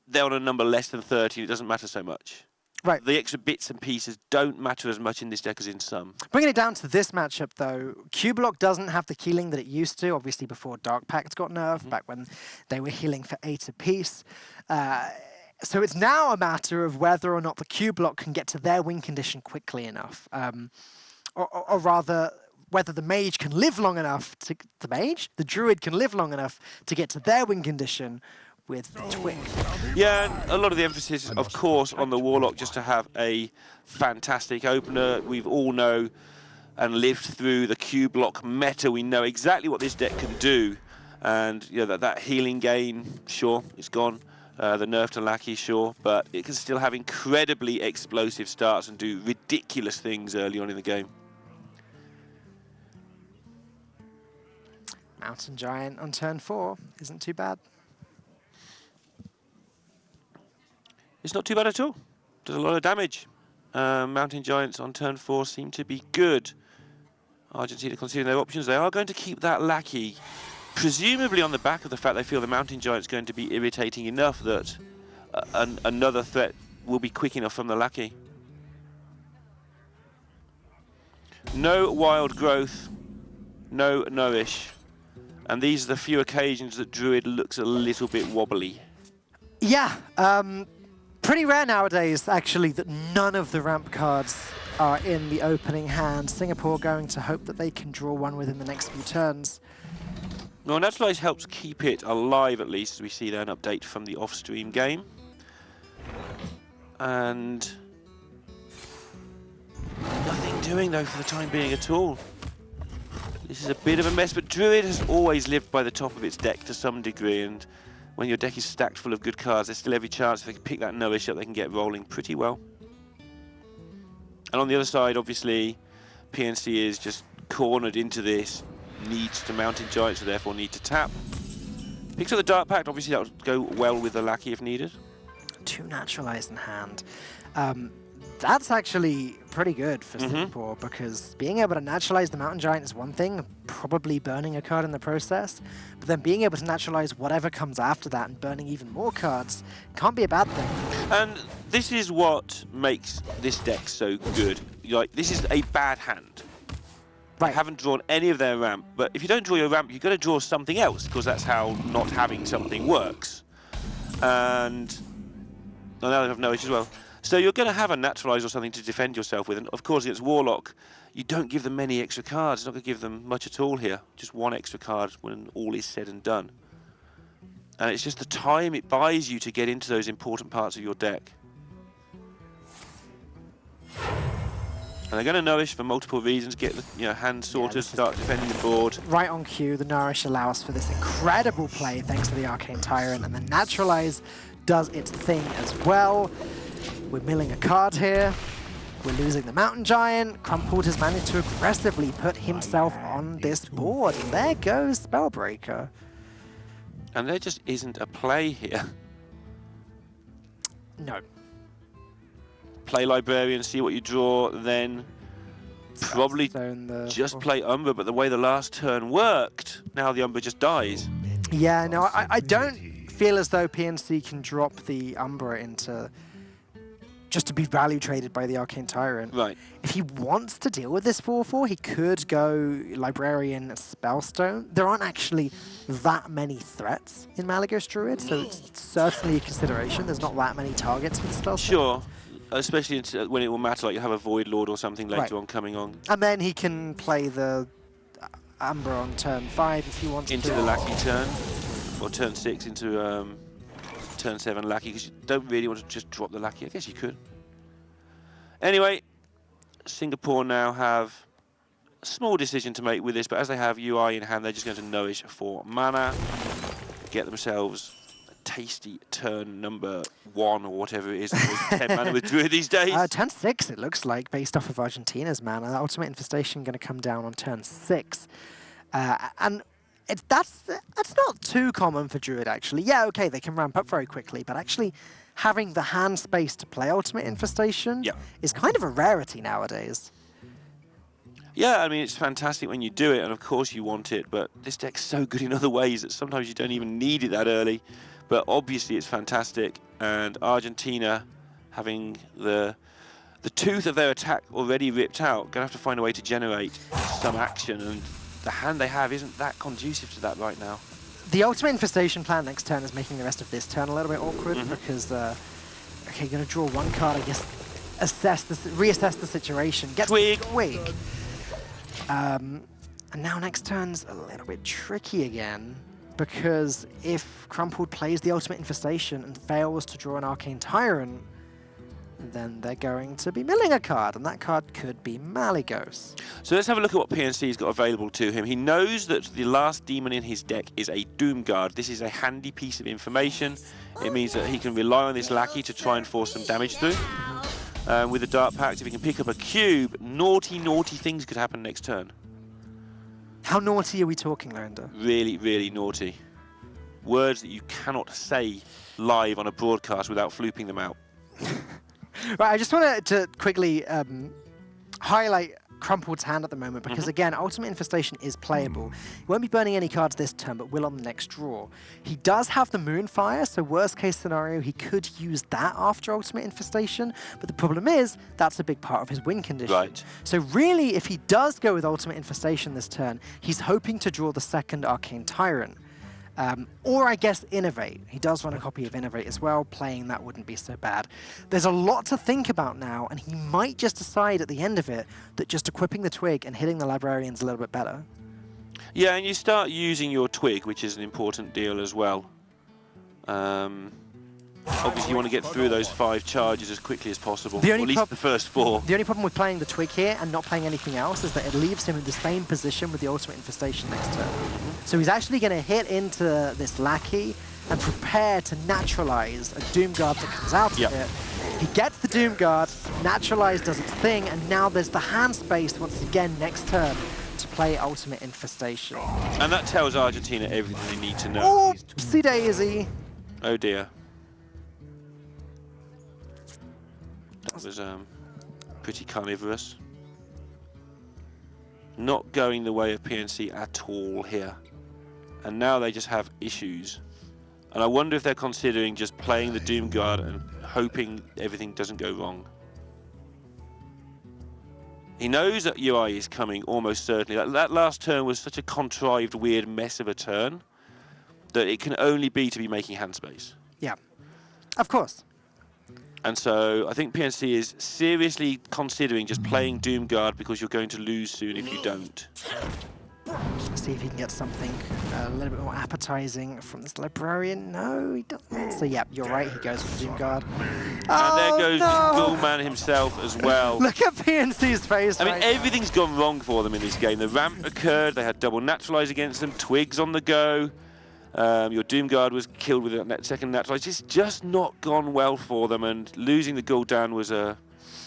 they're on a number less than 30, it doesn't matter so much. Right. The extra bits and pieces don't matter as much in this deck as in some. Bringing it down to this matchup, though, Q-Block doesn't have the healing that it used to, obviously before Dark Pact got nerfed, back when they were healing for 8 apiece. So it's now a matter of whether or not the Q-Block can get to their win condition quickly enough. Or rather, whether the Mage can live long enough to... The Druid can live long enough to get to their win condition with the Twig. Yeah, and a lot of the emphasis, of course, on the Warlock just to have a fantastic opener. We've all know and lived through the Q-Block meta. We know exactly what this deck can do. And that healing gain, sure, it's gone. The nerf to Lackey, sure, but it can still have incredibly explosive starts and do ridiculous things early on in the game. Mountain Giant on turn 4 isn't too bad. It's not too bad at all. Does a lot of damage. Mountain Giants on turn 4 seem to be good. Argentina considering their options. They are going to keep that Lackey, presumably on the back of the fact they feel the Mountain Giant's going to be irritating enough that another threat will be quick enough from the Lackey. No Wild Growth, no Nourish. And these are the few occasions that Druid looks a little bit wobbly. Yeah, Pretty rare nowadays, actually, that none of the ramp cards are in the opening hand. Singapore going to hope that they can draw one within the next few turns. Well, Naturalize helps keep it alive, at least, as we see there an update from the off-stream game. And nothing doing, though, for the time being at all. This is a bit of a mess, but Druid has always lived by the top of its deck to some degree, and when your deck is stacked full of good cards, there's still every chance if they can pick that Nourish up, they can get rolling pretty well. And on the other side, obviously, PNC is just cornered into this, needs to Mountain Giant, so therefore need to tap. Picks up the Dark Pact, obviously that would go well with the Lackey if needed. 2 Naturalize in hand. That's actually pretty good for Singapore, because being able to naturalize the Mountain Giant is one thing, probably burning a card in the process, but then being able to naturalize whatever comes after that and burning even more cards can't be a bad thing. And this is what makes this deck so good. Like, this is a bad hand. They haven't drawn any of their ramp, but if you don't draw your ramp, you've got to draw something else, because that's how not having something works. And oh, now they have Nourish as well. So you're going to have a Naturalize or something to defend yourself with, and of course against Warlock, you don't give them many extra cards. It's not going to give them much at all here. Just 1 extra card when all is said and done. And it's just the time it buys you to get into those important parts of your deck. And they're going to Nourish for multiple reasons, get the hand sorted, start defending the board. Right on cue, the Nourish allows for this incredible play thanks to the Arcane Tyrant, and the Naturalize does its thing as well. We're milling a card here. We're losing the Mountain Giant. Crumpled has managed to aggressively put himself on this board. And there goes Spellbreaker. And there just isn't a play here. No. Play Librarian, see what you draw, then probably just play Umbra, but the way the last turn worked, now the Umbra just dies. Yeah, no, I don't feel as though PNC can drop the Umbra into just to be value traded by the Arcane Tyrant. Right. If he wants to deal with this 4/4, he could go Librarian, Spellstone. There aren't actually that many threats in Malygos Druid, so it's certainly a consideration. There's not that many targets for the Spellstone. Sure, especially when it will matter, like you have a Void Lord or something later on coming on. And then he can play the Umbra on turn 5 if he wants into to. The Lackey turn, or turn 6 into turn 7 Lackey, because you don't really want to just drop the Lackey. I guess you could. Anyway, Singapore now have a small decision to make with this, but as they have UI in hand, they're just going to Nourish for mana, get themselves a tasty turn number 1 or whatever it is, 10 mana with Druid these days. Turn 6 it looks like, based off of Argentina's mana. The Ultimate Infestation going to come down on turn 6. And that's not too common for Druid, actually. Yeah, okay, they can ramp up very quickly, but actually having the hand space to play Ultimate Infestation is kind of a rarity nowadays. Yeah, I mean, it's fantastic when you do it, and of course you want it, but this deck's so good in other ways that sometimes you don't even need it that early. But obviously it's fantastic, and Argentina, having the tooth of their attack already ripped out, going to have to find a way to generate some action, and the hand they have isn't that conducive to that right now. The Ultimate Infestation plan next turn is making the rest of this turn a little bit awkward because, okay, you're going to draw 1 card, I guess, reassess the situation, get Twig. And now next turn's a little bit tricky again, because if Crumpled plays the Ultimate Infestation and fails to draw an Arcane Tyrant, then they're going to be milling a card, and that card could be Malygos. So let's have a look at what PNC's got available to him. He knows that the last demon in his deck is a Doomguard. This is a handy piece of information. It means that he can rely on this Lackey to try and force some damage through. With the Dark Pact, if he can pick up a cube, naughty, naughty things could happen next turn. How naughty are we talking, Lorinda? Really, really naughty. Words that you cannot say live on a broadcast without flooping them out. Right, I just wanted to quickly highlight Crumpled's hand at the moment, because again, Ultimate Infestation is playable. He won't be burning any cards this turn, but will on the next draw. He does have the Moonfire, so worst case scenario, he could use that after Ultimate Infestation, but the problem is, that's a big part of his win condition. Right. So really, if he does go with Ultimate Infestation this turn, he's hoping to draw the second Arcane Tyrant. Or I guess Innovate. He does run a copy of Innovate as well. Playing that wouldn't be so bad. There's a lot to think about now, and he might just decide at the end of it that just equipping the Twig and hitting the Librarian's a little bit better. Yeah, and you start using your Twig, which is an important deal as well. Obviously, you want to get through those 5 charges as quickly as possible, or at least the first 4. The only problem with playing the Twig here and not playing anything else is that it leaves him in the same position with the Ultimate Infestation next turn. So he's actually going to hit into this Lackey and prepare to naturalize a Doom Guard that comes out of it. He gets the Doom Guard, naturalize does its thing, and now there's the hand space once again next turn to play Ultimate Infestation. And that tells Argentina everything they need to know. Oopsie daisy. Oh dear. That was pretty carnivorous. Not going the way of PNC at all here. And now they just have issues. And I wonder if they're considering just playing the Doom Guard and hoping everything doesn't go wrong. He knows that UI is coming almost certainly. That last turn was such a contrived, weird mess of a turn that it can only be to be making hand space. Yeah, of course. And so I think PNC is seriously considering just playing Doom Guard because you're going to lose soon if you don't. Let's see if he can get something a little bit more appetizing from this Librarian. No, he doesn't. So yeah, you're right, he goes with Doom Guard. And there goes Bullman himself as well. Look at PNC's face. I mean, everything's gone wrong for them in this game. The ramp occurred, they had double naturalize against them, Twigs on the go. Your Doom Guard was killed with that second naturalize. It's just not gone well for them, and losing the Gul'dan was a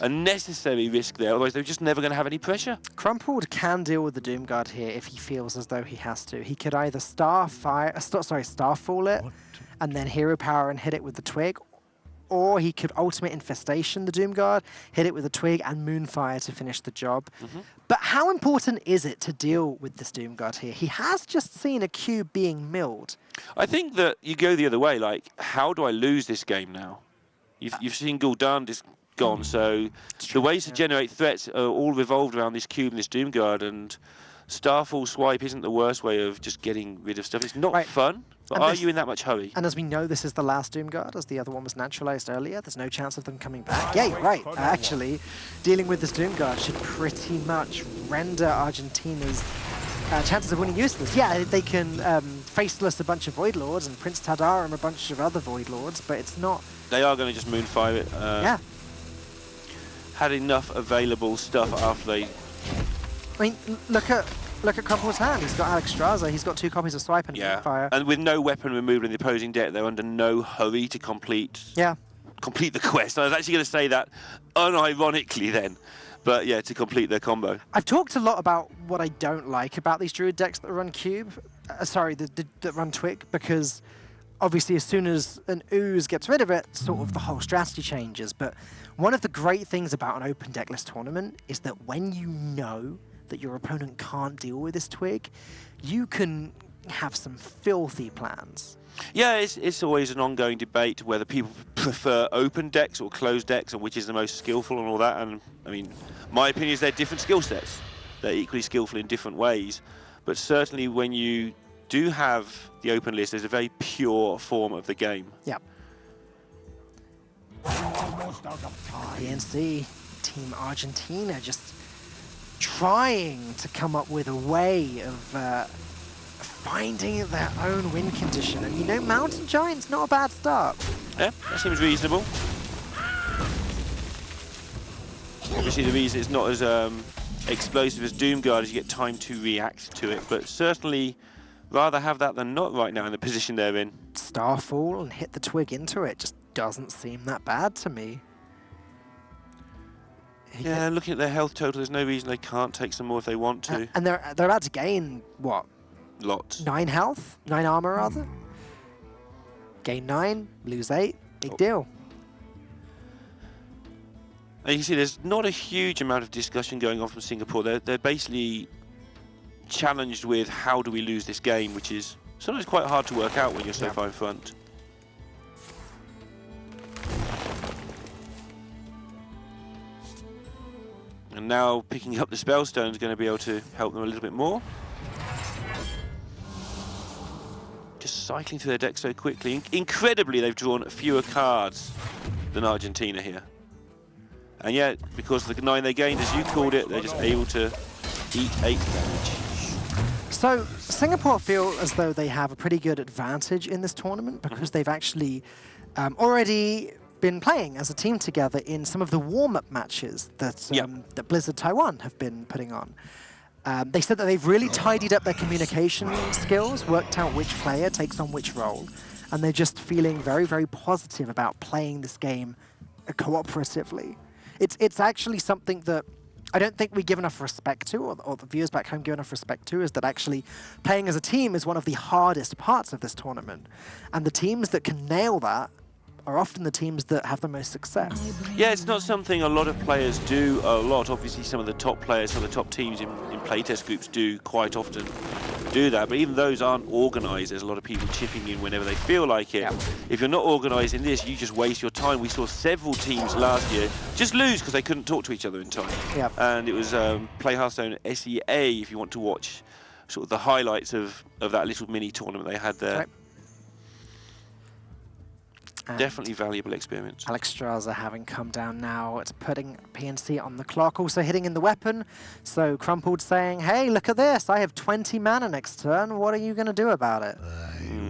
necessary risk there, otherwise they're just never going to have any pressure. Crumpled can deal with the Doom Guard here if he feels as though he has to. He could either Starfall it and then Hero Power and hit it with the Twig, or he could Ultimate Infestation the Doom Guard, hit it with a Twig and Moonfire to finish the job. But how important is it to deal with this Doom Guard here? He has just seen a cube being milled. I think that you go the other way, like, how do I lose this game now? You've seen Gul'dan just gone, so the ways to generate threats are all revolved around this cube and this Doom Guard, and Starfall Swipe isn't the worst way of just getting rid of stuff. It's not fun, but are you in that much hurry? And as we know, this is the last Doom Guard, as the other one was naturalized earlier. There's no chance of them coming back. Yeah, you're right. Actually, dealing with this Doom Guard should pretty much render Argentina's chances of winning useless. Yeah, they can faceless a bunch of Void Lords and Prince Tadar and a bunch of other Void Lords, but it's not... They are going to just Moonfire it. Yeah. Had enough available stuff after they... I mean, look at Crumple's hand. He's got Alexstrasza. He's got 2 copies of Swipe and Fire. And with no weapon removed in the opposing deck, they're under no hurry to complete the quest. I was actually going to say that unironically then. But yeah, to complete their combo. I've talked a lot about what I don't like about these Druid decks that run Cube. That run Twig, because obviously as soon as an Ooze gets rid of it, sort of the whole strategy changes. But one of the great things about an open deckless tournament is that when you know that your opponent can't deal with this Twig, you can have some filthy plans. Yeah, it's always an ongoing debate whether people prefer open decks or closed decks and which is the most skillful and all that. And I mean, my opinion is they're different skill sets. They're equally skillful in different ways. But certainly when you do have the open list, there's a very pure form of the game. Yeah. PNC, Team Argentina, just trying to come up with a way of finding their own win condition. And you know, Mountain Giant's not a bad start. Yeah, that seems reasonable. Obviously the reason it's not as explosive as Doom Guard is you get time to react to it, but certainly rather have that than not right now in the position they're in. Starfall and hit the Twig into it just doesn't seem that bad to me. Yeah, looking at their health total, there's no reason they can't take some more if they want to. And they're about to gain, what? Lots. 9 health? 9 armor, rather? Gain 9, lose 8, big deal. And you can see there's not a huge amount of discussion going on from Singapore. They're basically challenged with how do we lose this game, which is sometimes quite hard to work out when you're so far in front. And now picking up the Spellstone is going to be able to help them a little bit more. Just cycling through their deck so quickly. Incredibly, they've drawn fewer cards than Argentina here. And yet, because of the 9 they gained, as you called it, they're just able to eat 8 damage. So Singapore feel as though they have a pretty good advantage in this tournament because they've actually already been playing as a team together in some of the warm-up matches that, that Blizzard Taiwan have been putting on. They said that they've really tidied up their communication skills, worked out which player takes on which role, and they're just feeling very, very positive about playing this game cooperatively. It's actually something that I don't think we give enough respect to, or the viewers back home give enough respect to, is that actually playing as a team is one of the hardest parts of this tournament. And the teams that can nail that are often the teams that have the most success. Yeah, it's not something a lot of players do a lot. Obviously, some of the top players, some of the top teams in playtest groups do quite often do that. But even those aren't organised. There's a lot of people chipping in whenever they feel like it. If you're not organised in this, you just waste your time. We saw several teams last year just lose because they couldn't talk to each other in time. And it was Play Hearthstone SEA, if you want to watch sort of the highlights of that little mini tournament they had there. Definitely valuable experience. Alex Straza having come down now. It's putting PNC on the clock, also hitting in the weapon. So Crumpled saying, hey, look at this. I have 20 mana next turn. What are you going to do about it?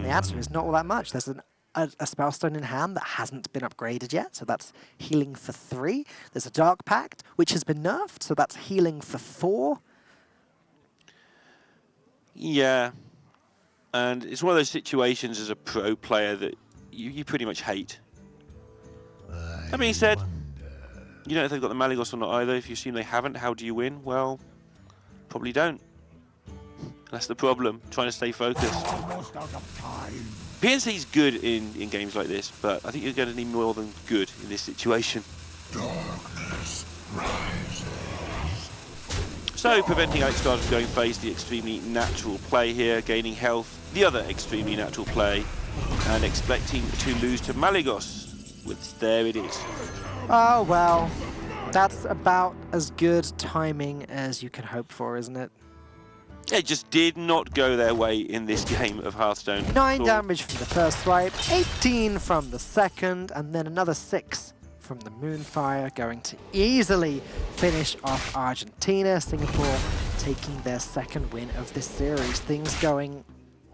The answer is not all that much. There's a Spellstone in hand that hasn't been upgraded yet, so that's healing for 3. There's a Dark Pact, which has been nerfed, so that's healing for 4. Yeah. And it's one of those situations as a pro player that you pretty much hate. That being said, you don't know if they've got the Malygos or not either. If you assume they haven't, how do you win? Well, probably don't. That's the problem, trying to stay focused. PNC's good in games like this, but I think you're going to need more than good in this situation. Darkness rises. So, preventing Alex Straza from going face, the extremely natural play here, gaining health, the other extremely natural play, and expecting to lose to Malygos. There it is. Oh, well, that's about as good timing as you can hope for, isn't it? It just did not go their way in this game of Hearthstone. 9 damage from the first swipe, 18 from the second, and then another 6 from the Moonfire, going to easily finish off Argentina. Singapore taking their second win of this series. Things going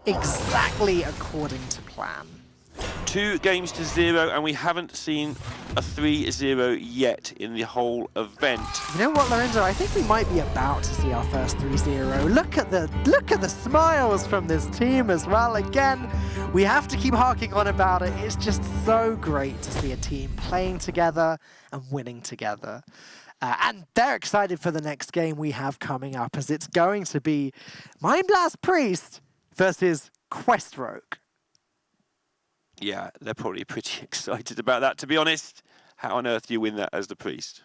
exactly according to plan. 2 games to 0, and we haven't seen a 3-0 yet in the whole event. You know what, Lorenzo? I think we might be about to see our first 3-0. Look at the smiles from this team as well. Again, we have to keep harking on about it. It's just so great to see a team playing together and winning together. And they're excited for the next game we have coming up, as it's going to be Mind Blast Priest versus Quest Rogue. Yeah, they're probably pretty excited about that, to be honest. How on earth do you win that as the Priest?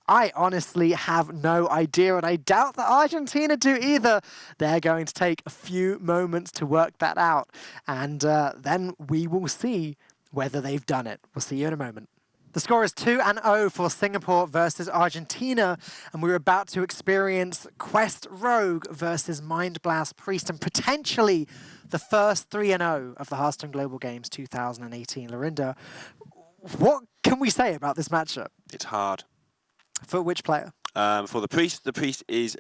I honestly have no idea, and I doubt that Argentina do either. They're going to take a few moments to work that out, and then we will see whether they've done it. We'll see you in a moment. The score is 2-0 for Singapore versus Argentina, and we're about to experience Quest Rogue versus Mind Blast Priest, and potentially the first 3-0 of the Hearthstone Global Games 2018. Lorinda, what can we say about this matchup? It's hard. For which player? For the Priest is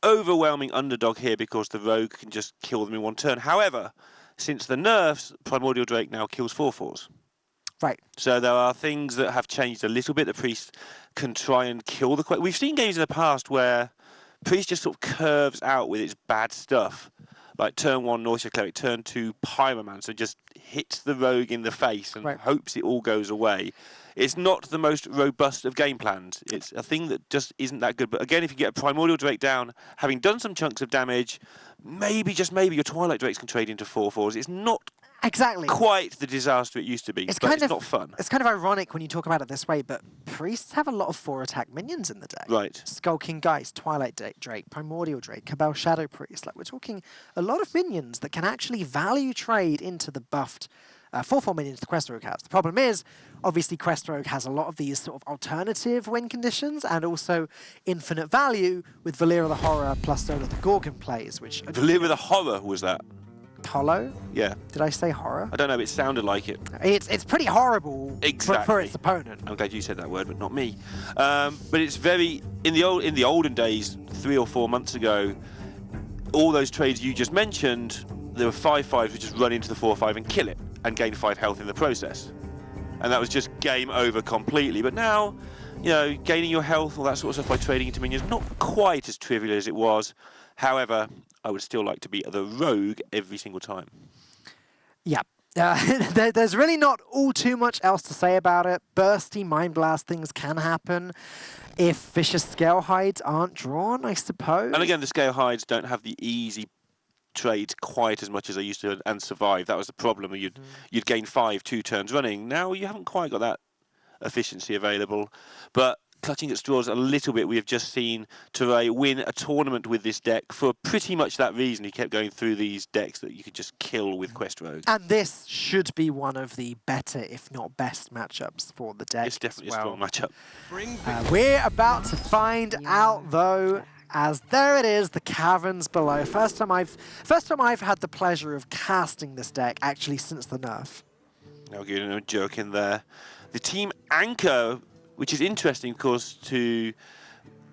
overwhelming underdog here because the Rogue can just kill them in one turn. However, since the nerfs, Primordial Drake now kills 4/4s. Right. So there are things that have changed a little bit. The Priest can try and kill the Quest. We've seen games in the past where Priest just sort of curves out with its bad stuff. Like turn 1 Nausea Cleric, turn 2 Pyromancer, just hits the Rogue in the face and hopes it all goes away. It's not the most robust of game plans. It's a thing that just isn't that good. But again, if you get a Primordial Drake down, having done some chunks of damage, maybe, just maybe, your Twilight Drakes can trade into 4/4s. It's not quite the disaster it used to be, but it's not fun. It's kind of ironic when you talk about it this way, but Priests have a lot of 4-attack minions in the deck. Right. Skulking Geist, Twilight Drake, Primordial Drake, Cabal Shadow Priest. Like, we're talking a lot of minions that can actually value trade into the buffed 4/4 minions the Quest Rogue has. The problem is, obviously, Quest Rogue has a lot of these sort of alternative win conditions and also infinite value with Valyria the Horror plus Solar the Gorgon plays, which... Valyria the Horror was that? Hollow? Yeah. Did I say horror? I don't know, but it sounded like it. It's pretty horrible Exactly. for its opponent. I'm glad you said that word, but not me. But it's very in the olden days, 3 or 4 months ago. All those trades you just mentioned, there were 5/5s would just run into the 4/5 and kill it, and gain 5 health in the process, and that was just game over completely. But now, you know, gaining your health, all that sort of stuff by trading into minions, not quite as trivial as it was. However, I would still like to be the rogue every single time. Yeah. There's really not all too much else to say about it. Bursty Mind Blast things can happen if Vicious Scale Hides aren't drawn, I suppose. And again, the Scale Hides don't have the easy trades quite as much as they used to, and survive. That was the problem. You'd gain 5 2 turns running. Now you haven't quite got that efficiency available. But clutching at straws a little bit, we have just seen Teray win a tournament with this deck for pretty much that reason. He kept going through these decks that you could just kill with Quest Rogue. And this should be one of the better, if not best, matchups for the deck. It's definitely as well. a strong matchup. We're about to find out, though, as there it is, the caverns below. First time I've had the pleasure of casting this deck, actually, since the nerf. Now getting a joke in there. The team anchor, which is interesting, of course, to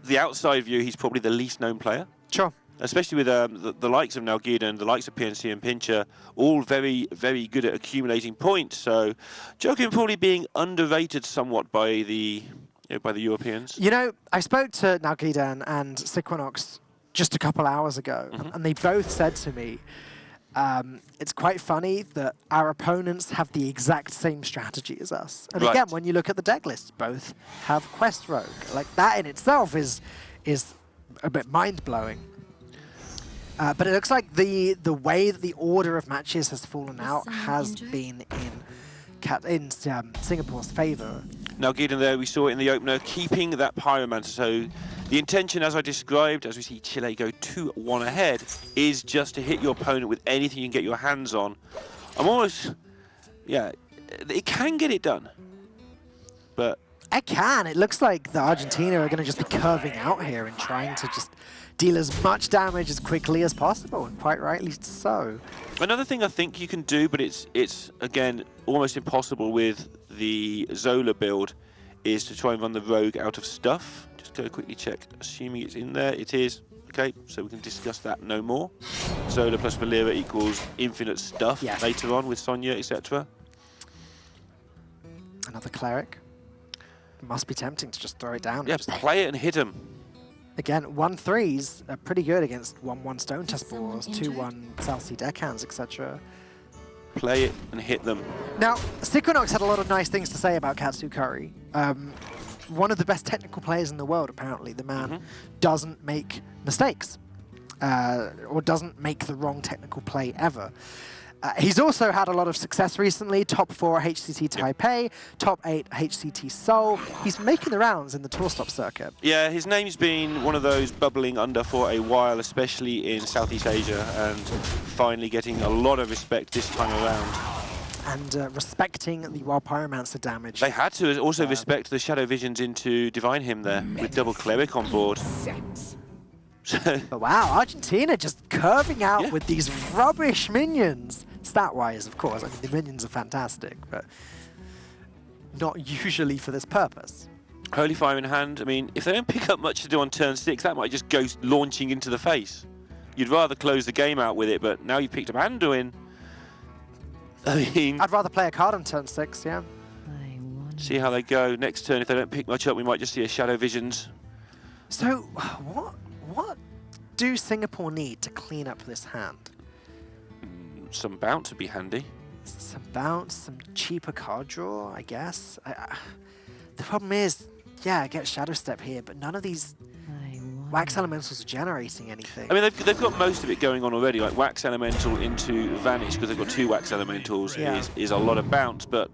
the outside view, he's probably the least known player. Sure. Especially with the likes of Nalgida and the likes of PNC and Pincher, all very, very good at accumulating points. So Jokin probably being underrated somewhat by the Europeans. You know, I spoke to Nalgida and Sequinox just a couple hours ago, and they both said to me, it's quite funny that our opponents have the exact same strategy as us. And again, when you look at the deck lists, both have Quest Rogue. Like, that in itself is a bit mind-blowing. But it looks like the way that the order of matches has fallen out has been in Singapore's favour. Now, Gideon there, we saw it in the opener, keeping that Pyromancer. So the intention, as I described, as we see Chile go 2-1 ahead, is just to hit your opponent with anything you can get your hands on. I'm almost, yeah, it can get it done, but... It can. It looks like the Argentina are going to just be curving out here and trying to just deal as much damage as quickly as possible, and quite rightly so. Another thing I think you can do, but it's again, almost impossible with the Zola build, is to try and run the Rogue out of stuff. Just go quickly check, assuming it's in there. It is. Okay, so we can discuss that no more. Zola plus Valera equals infinite stuff later on with Sonya, etc. Another Cleric. It must be tempting to just throw it down. Yeah, just play it and hit him. Again, 1/3s are pretty good against 1/1 Stone Test Balls, 2/1 South Sea Deckhands, etc. Play it and hit them. Now, Sequinox had a lot of nice things to say about Katsukari. One of the best technical players in the world, apparently. The man doesn't make mistakes, or doesn't make the wrong technical play ever. He's also had a lot of success recently, top 4 HCT Taipei, top 8 HCT Seoul. He's making the rounds in the tour stop circuit. Yeah, his name's been one of those bubbling under for a while, especially in Southeast Asia, and finally getting a lot of respect this time around. And respecting the Wild Pyromancer damage. They had to also respect the Shadow Visions into Divine Him there, with double Cleric on board. But wow, Argentina just curving out with these rubbish minions. Stat-wise, of course. I mean, the minions are fantastic, but not usually for this purpose. Holy Fire in hand. I mean, if they don't pick up much to do on turn 6, that might just go launching into the face. You'd rather close the game out with it, but now you've picked up Anduin. I mean... I'd rather play a card on turn 6, yeah. See how they go. Next turn, if they don't pick much up, we might just see a Shadow Visions. So, what do Singapore need to clean up this hand? Some bounce would be handy. Some bounce, some cheaper card draw, I guess. The problem is, yeah, I get Shadow Step here, but none of these Wax Elementals are generating anything. I mean, they've got most of it going on already, like Wax Elemental into Vanish, because they've got 2 Wax Elementals, is a lot of bounce, but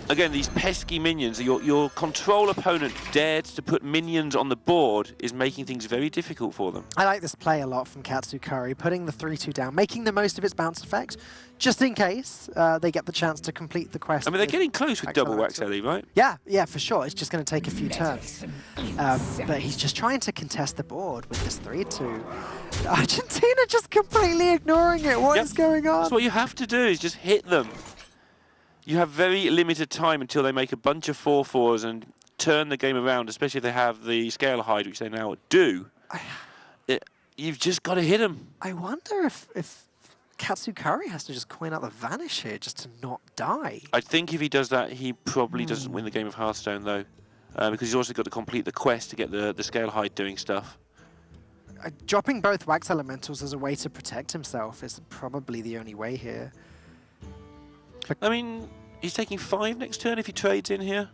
Again, these pesky minions, your control opponent dared to put minions on the board is making things very difficult for them. I like this play a lot from Katsukari, putting the 3-2 down, making the most of its bounce effect, just in case they get the chance to complete the quest. I mean, they're getting close with double Wax Ellie, right? Yeah, yeah, for sure. It's just going to take a few turns. But he's just trying to contest the board with this 3-2. Argentina just completely ignoring it. What is going on? That's what you have to do, is just hit them. You have very limited time until they make a bunch of 4-4s and turn the game around, especially if they have the scale hide, which they now do. You've just got to hit them. I wonder if Katsukari has to just coin out the Vanish here just to not die. I think if he does that, he probably doesn't win the game of Hearthstone, though, because he's also got to complete the quest to get the scale hide doing stuff. Dropping both Wax Elementals as a way to protect himself is probably the only way here. I mean, he's taking 5 next turn if he trades in here.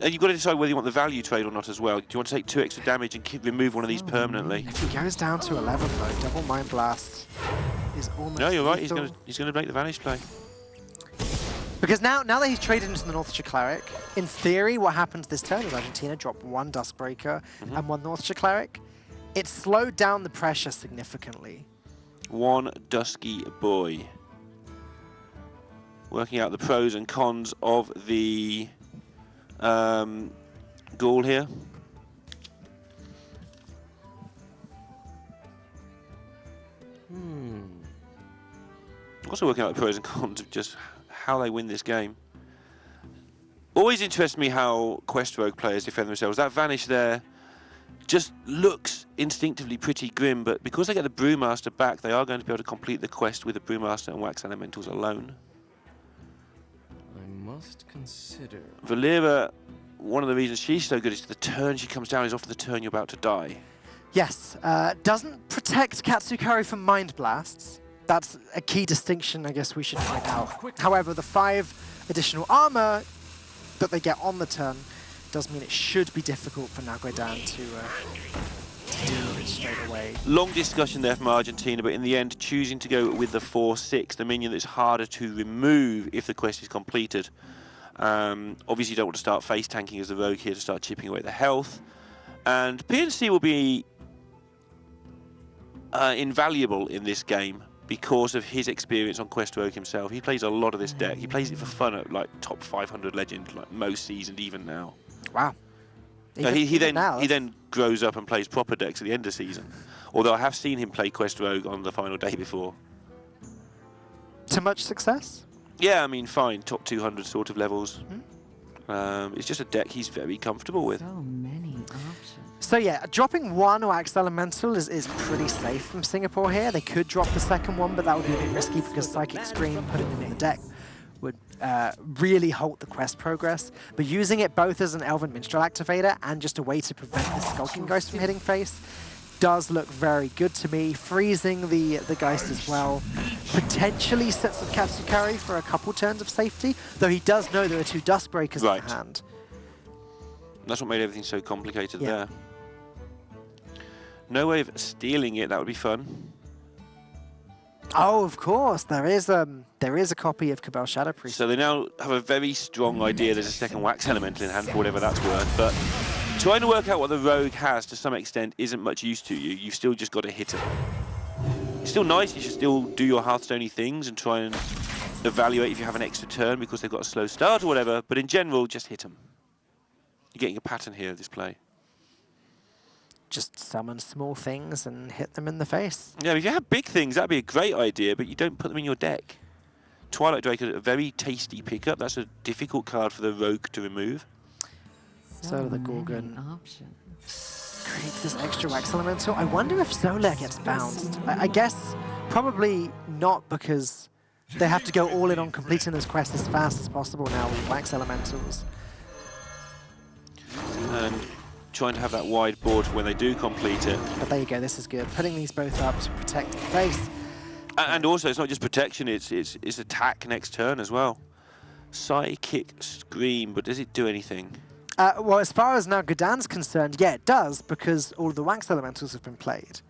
And you've got to decide whether you want the value trade or not as well. Do you want to take 2 extra damage and remove one of these permanently? If he goes down to 11 though, double Mind Blast is almost No, you're right, lethal. he's going to make the Vanish play. Because now that he's traded into the Northshire Cleric, in theory what happens this turn is Argentina drop 1 Duskbreaker and 1 Northshire Cleric. It slowed down the pressure significantly. 1 Dusky Boy. Working out the pros and cons of the Ghoul here. Also working out the pros and cons of just how they win this game. Always interests me how Quest Rogue players defend themselves. That Vanish there just looks instinctively pretty grim, but because they get the Brewmaster back, they are going to be able to complete the quest with the Brewmaster and Wax Elementals alone. Must consider. Valera, one of the reasons she's so good is the turn she comes down is often the turn you're about to die. Yes, doesn't protect Katsukari from Mind Blasts. That's a key distinction I guess we should point out. However, the 5 additional armor that they get on the turn does mean it should be difficult for Naguedan to deal it straight away. Long discussion there from Argentina, but in the end choosing to go with the 4-6, the minion that's harder to remove if the quest is completed. Obviously you don't want to start face tanking as the rogue here to start chipping away the health. And PNC will be invaluable in this game because of his experience on Quest Rogue himself. He plays a lot of this deck. He plays it for fun at like top 500 legend, like most seasoned even now. Wow. He then grows up and plays proper decks at the end of season. Although I have seen him play Quest Rogue on the final day before. To much success? Yeah, I mean, fine, top 200 sort of levels. It's just a deck he's very comfortable with. So many options. So yeah, dropping 1 Wax Elemental is pretty safe from Singapore here. They could drop the second one, but that would be a bit risky because Psychic Scream, putting them in the deck, would really halt the quest progress. But using it both as an Elven Minstrel activator and just a way to prevent the Skulking Ghost from hitting face does look very good to me. Freezing the Geist as well potentially sets up Katsukari for a couple turns of safety, though he does know there are 2 Duskbreakers in hand. That's what made everything so complicated there. No way of stealing it, that would be fun. Oh, of course, there is a copy of Cabal Shadow Priest. So they now have a very strong idea there's a second Wax Elemental in hand for whatever that's worth, but trying to work out what the Rogue has to some extent isn't much use to you. You've still just got to hit him. It's still nice, you should still do your Hearthstone-y things and try and evaluate if you have an extra turn because they've got a slow start or whatever, but in general, just hit them. You're getting a pattern here of this play. Just summon small things and hit them in the face. Yeah, if you have big things, that'd be a great idea, but you don't put them in your deck. Twilight Drake is a very tasty pickup. That's a difficult card for the Rogue to remove. So the Gorgon creates this extra Wax Elemental. I wonder if Solar gets bounced. I guess probably not, because they have to go all in on completing this quest as fast as possible now with Wax Elementals. And trying to have that wide board for when they do complete it. But there you go, this is good. Putting these both up to protect the face. And also, it's not just protection, it's attack next turn as well. Psychic Scream, but does it do anything? Well, as far as now Gudan's concerned, yeah, it does, because all the Wax Elementals have been played.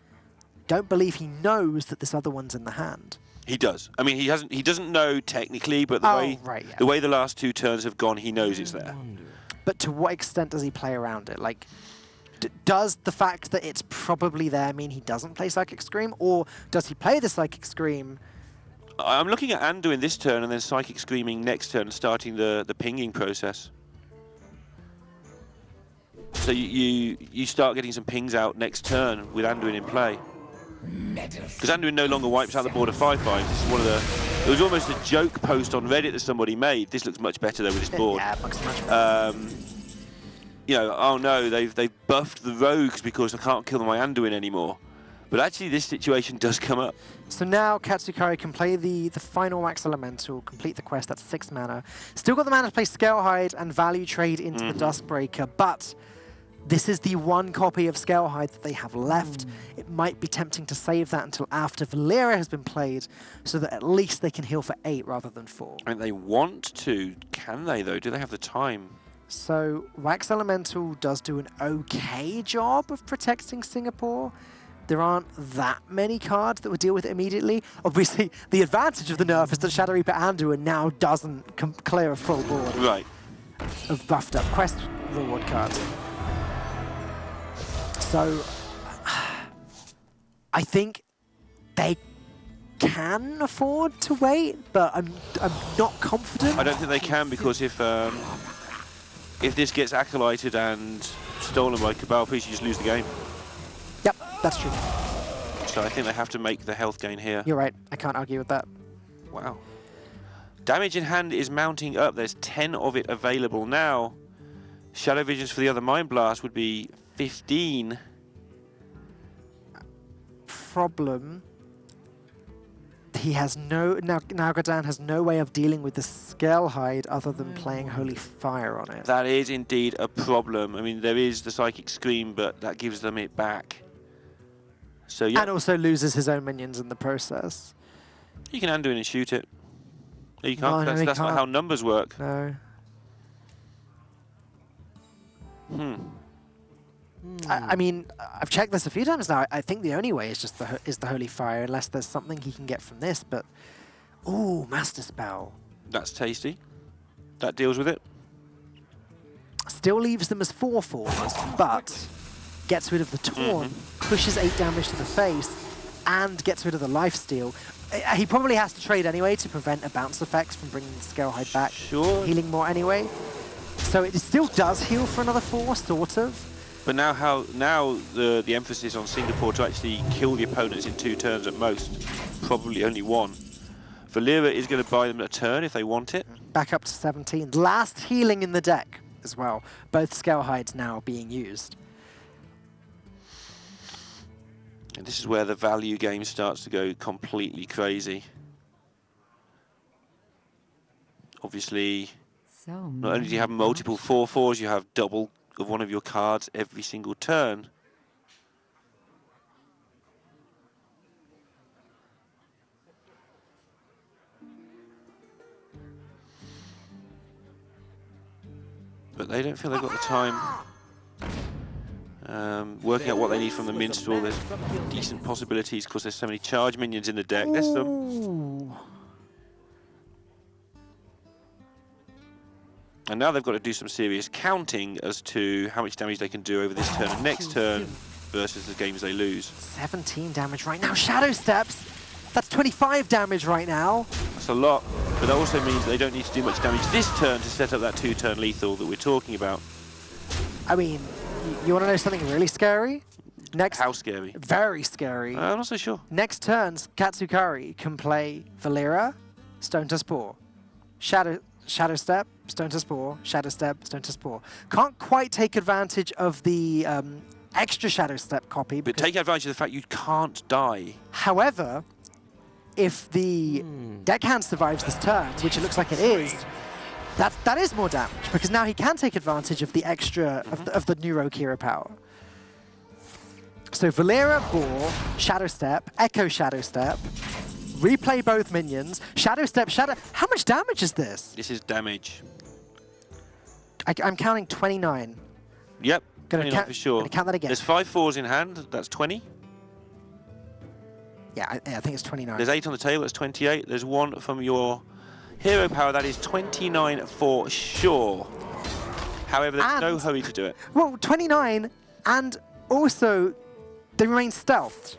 Don't believe he knows that this other one's in the hand. He does. I mean, he doesn't know technically, but the way the last 2 turns have gone, he knows it's there. But to what extent does he play around it? Like, does the fact that it's probably there mean he doesn't play Psychic Scream, or does he play the Psychic Scream? I'm looking at Andu in this turn and then Psychic Screaming next turn and starting the pinging process. So you start getting some pings out next turn with Anduin in play. Because Anduin no longer wipes out the board of 5/5. This is one of the... It was almost a joke post on Reddit that somebody made. This looks much better though with this board. Yeah, it looks much better. You know, oh no, they've buffed the rogues because I can't kill my Anduin anymore. But actually this situation does come up. So now Katsukari can play the final Wax Elemental, complete the quest, that's 6 mana. Still got the mana to play Scalehide and value trade into the Duskbreaker, but this is the one copy of Scalehide that they have left. It might be tempting to save that until after Valera has been played, so that at least they can heal for 8 rather than 4. I mean, they want to. Can they, though? Do they have the time? So Wax Elemental does do an okay job of protecting Singapore. There aren't that many cards that would deal with it immediately. Obviously, the advantage of the nerf is that Shadow Reaper Anduin now doesn't clear a full board of buffed up quest reward cards. So, I think they can afford to wait, but I'm not confident. I don't think they can, because if this gets acolyted and stolen by Cabal Priest, you just lose the game. Yep, that's true. So I think they have to make the health gain here. You're right. I can't argue with that. Wow. Damage in hand is mounting up. There's 10 of it available now. Shadow Visions for the other Mind Blast would be 15. Problem. He has no... Now Gadan has no way of dealing with the Scalehide other than playing Holy Fire on it. That is indeed a problem. I mean, there is the Psychic Scream, but that gives them it back. So yeah. And also loses his own minions in the process. You can undo it and shoot it. No, you can't. No, That's not how numbers work. No. Hmm. I mean, I've checked this a few times now. I think the only way is just the Holy Fire, unless there's something he can get from this. But ooh, Master Spell. That's tasty. That deals with it. Still leaves them as 4/4s, but gets rid of the Taunt, pushes 8 damage to the face, and gets rid of the lifesteal. He probably has to trade anyway to prevent a bounce effect from bringing the Scalehide back. Sure. Healing more anyway. So it still does heal for another 4, sort of. But now the emphasis on Singapore to actually kill the opponents in 2 turns at most, probably only 1. Valera is going to buy them a turn if they want it. Back up to 17. Last healing in the deck as well. Both Scalehides now being used. And this is where the value game starts to go completely crazy. Obviously, not only do you have multiple 4/4s, you have double of one of your cards every single turn. But they don't feel they've got the time. Working out what they need from the Minstrel, there's decent possibilities because there's so many charge minions in the deck. There's some. And now they've got to do some serious counting as to how much damage they can do over this turn and next turn versus the games they lose. 17 damage right now. Shadow Steps. That's 25 damage right now. That's a lot, but that also means they don't need to do much damage this turn to set up that 2-turn lethal that we're talking about. I mean, you want to know something really scary? How scary? Very scary. I'm not so sure. Next turns, Katsukari can play Valera, Stone to Spore, Shadow Step, Stone to Spore, Shadow Step, Stone to Spore. Can't quite take advantage of the extra Shadow Step copy. But take advantage of the fact you can't die. However, if the deckhand survives this turn, which it looks like it is, that is more damage, because now he can take advantage of the extra, of the new Rogue Hero power. So Valera, Boar, Shadow Step, Echo Shadow Step, replay both minions, Shadow Step, Shadow... How much damage is this? This is damage. I'm counting 29. Yep, 29 for sure. Gonna count that again. There's 5 4s in hand, that's 20. Yeah, I think it's 29. There's 8 on the table, that's 28. There's 1 from your hero power, that is 29 for sure. However, there's no hurry to do it. Well, 29, and also they remain stealthed.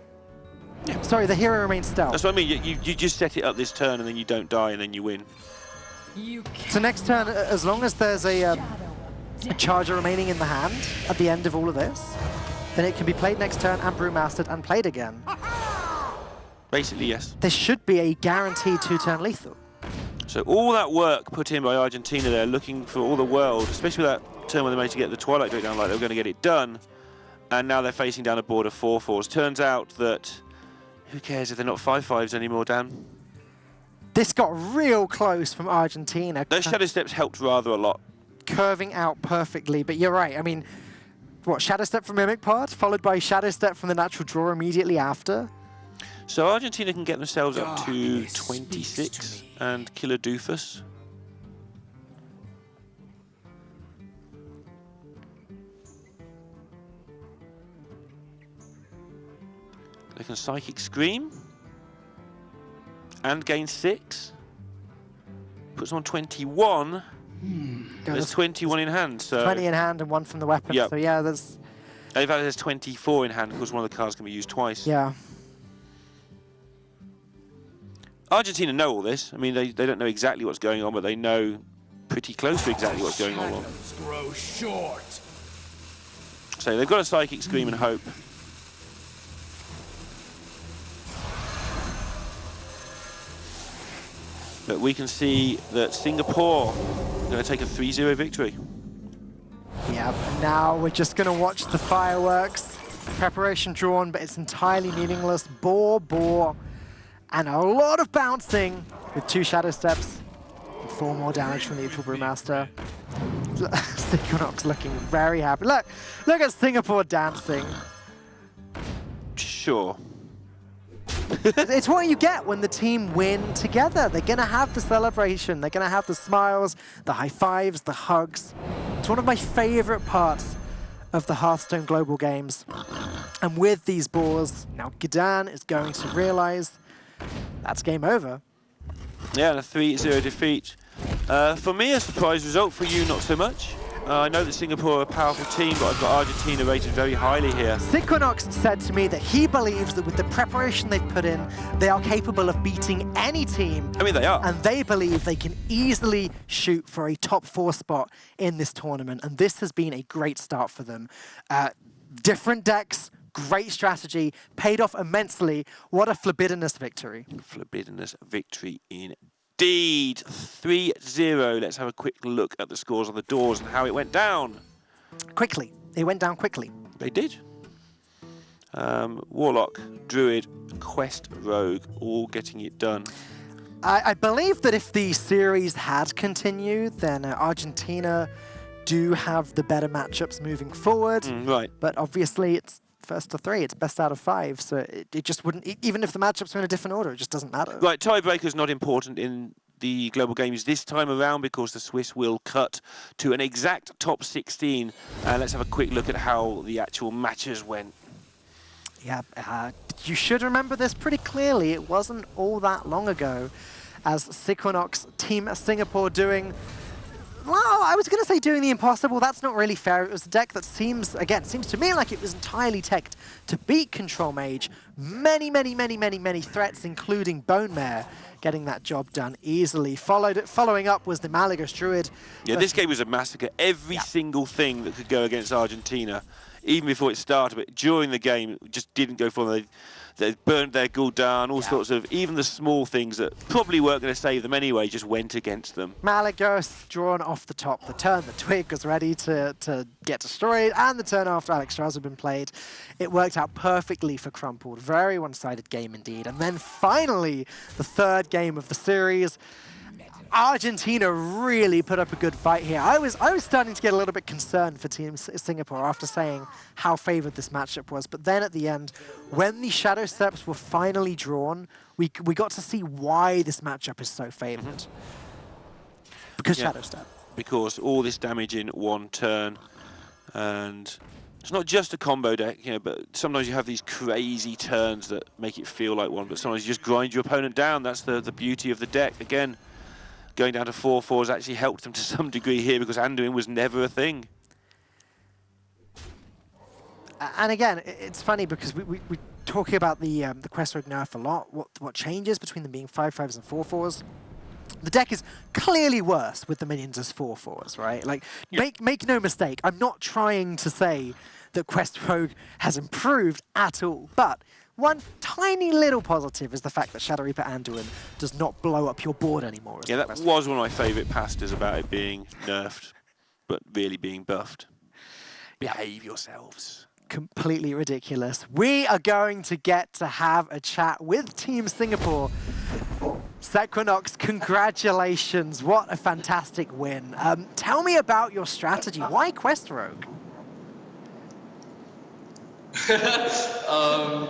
Yeah. Sorry, the hero remains stealth. That's what I mean, you just set it up this turn and then you don't die and then you win. So next turn, as long as there's a charger remaining in the hand at the end of all of this, then it can be played next turn and brewmastered and played again. Basically, yes. There should be a guaranteed 2-turn lethal. So all that work put in by Argentina there, looking for all the world, especially with that turn when they managed to get the Twilight Drake down like they were going to get it done, and now they're facing down a board of 4/4s. Turns out that, who cares if they're not 5/5s anymore, Dan? This got real close from Argentina. Those Shadow Steps helped rather a lot. Curving out perfectly, but you're right. I mean, what, Shadow Step from Mimic Pod, followed by Shadow Step from the Natural Draw immediately after? So Argentina can get themselves up to 26 and kill a doofus. They can Psychic Scream and gain 6. Puts on 21. There's 21 in hand. So 20 in hand and 1 from the weapon. Yep. So yeah, there's... In fact, there's 24 in hand because one of the cards can be used twice. Yeah. Argentina know all this. I mean, they don't know exactly what's going on, but they know pretty close to exactly what's going on. Grow short. So they've got a Psychic Scream and Hope. But we can see that Singapore are going to take a 3-0 victory. Yeah, and now we're just going to watch the fireworks. Preparation drawn, but it's entirely meaningless. Boar, and a lot of bouncing with 2 Shadow Steps and 4 more damage from the Lethal Brewmaster. Equinox looking very happy. Look at Singapore dancing. Sure. It's what you get when the team win together. They're going to have the celebration. They're going to have the smiles, the high fives, the hugs. It's one of my favorite parts of the Hearthstone Global Games. And with these boars, now Gidan is going to realize that's game over. Yeah, and a 3-0 defeat. For me, a surprise result. For you, not so much. I know that Singapore are a powerful team, but I've got Argentina rated very highly here. Equinox said to me that he believes that with the preparation they've put in, they are capable of beating any team. I mean, they are. And they believe they can easily shoot for a top 4 spot in this tournament. And this has been a great start for them. Different decks, great strategy, paid off immensely. What a Flabidinous victory. Flabidinous victory indeed. 3-0. Let's have a quick look at the scores on the doors and how it went down. Quickly. It went down quickly. They did. Warlock, Druid, Quest, Rogue, all getting it done. I believe that if the series had continued, then Argentina do have the better matchups moving forward. Right. But obviously it's first to 3, it's best out of 5, so it just wouldn't, even if the matchups were in a different order, it just doesn't matter. Right, tiebreaker's not important in the global games this time around because the Swiss will cut to an exact top 16. Let's have a quick look at how the actual matches went. Yeah, you should remember this pretty clearly. It wasn't all that long ago as Equinox Team Singapore doing, well, I was going to say doing the impossible. That's not really fair. It was a deck that seems to me like it was entirely teched to beat Control Mage. Many threats, including Bone Mare, getting that job done easily. Following up was the Malagas Druid. Yeah, this game was a massacre. Every single thing that could go against Argentina, even before it started, but during the game, it just didn't go for them. They burned their Gul'dan, all sorts of, even the small things that probably weren't going to save them anyway, just went against them. Malagas drawn off the top. The turn, the Twig was ready to get destroyed, and the turn after Alex Strauss had been played. It worked out perfectly for Crumpled. Very one-sided game indeed. And then finally, the 3rd game of the series. Argentina really put up a good fight here. I was starting to get a little bit concerned for Team Singapore after saying how favored this matchup was. But then at the end, when the Shadow Steps were finally drawn, we got to see why this matchup is so favored. Because Shadow Step. Because all this damage in one turn, and it's not just a combo deck, you know, but sometimes you have these crazy turns that make it feel like one, but sometimes you just grind your opponent down. That's the beauty of the deck. Again, going down to 4/4 has actually helped them to some degree here because Anduin was never a thing. And again, it's funny because we're talking about the Quest Rogue nerf a lot. What changes between them being 5/5s and 4/4s? The deck is clearly worse with the minions as 4/4s, right? Like, make no mistake, I'm not trying to say that Quest Rogue has improved at all, but one tiny little positive is the fact that Shadow Reaper Anduin does not blow up your board anymore. Yeah, that was one of my favourite pastas about it being nerfed, but really being buffed. Behave yourselves. Completely ridiculous. We are going to get to have a chat with Team Singapore. Sequinox, congratulations. What a fantastic win. Tell me about your strategy. Why Quest Rogue?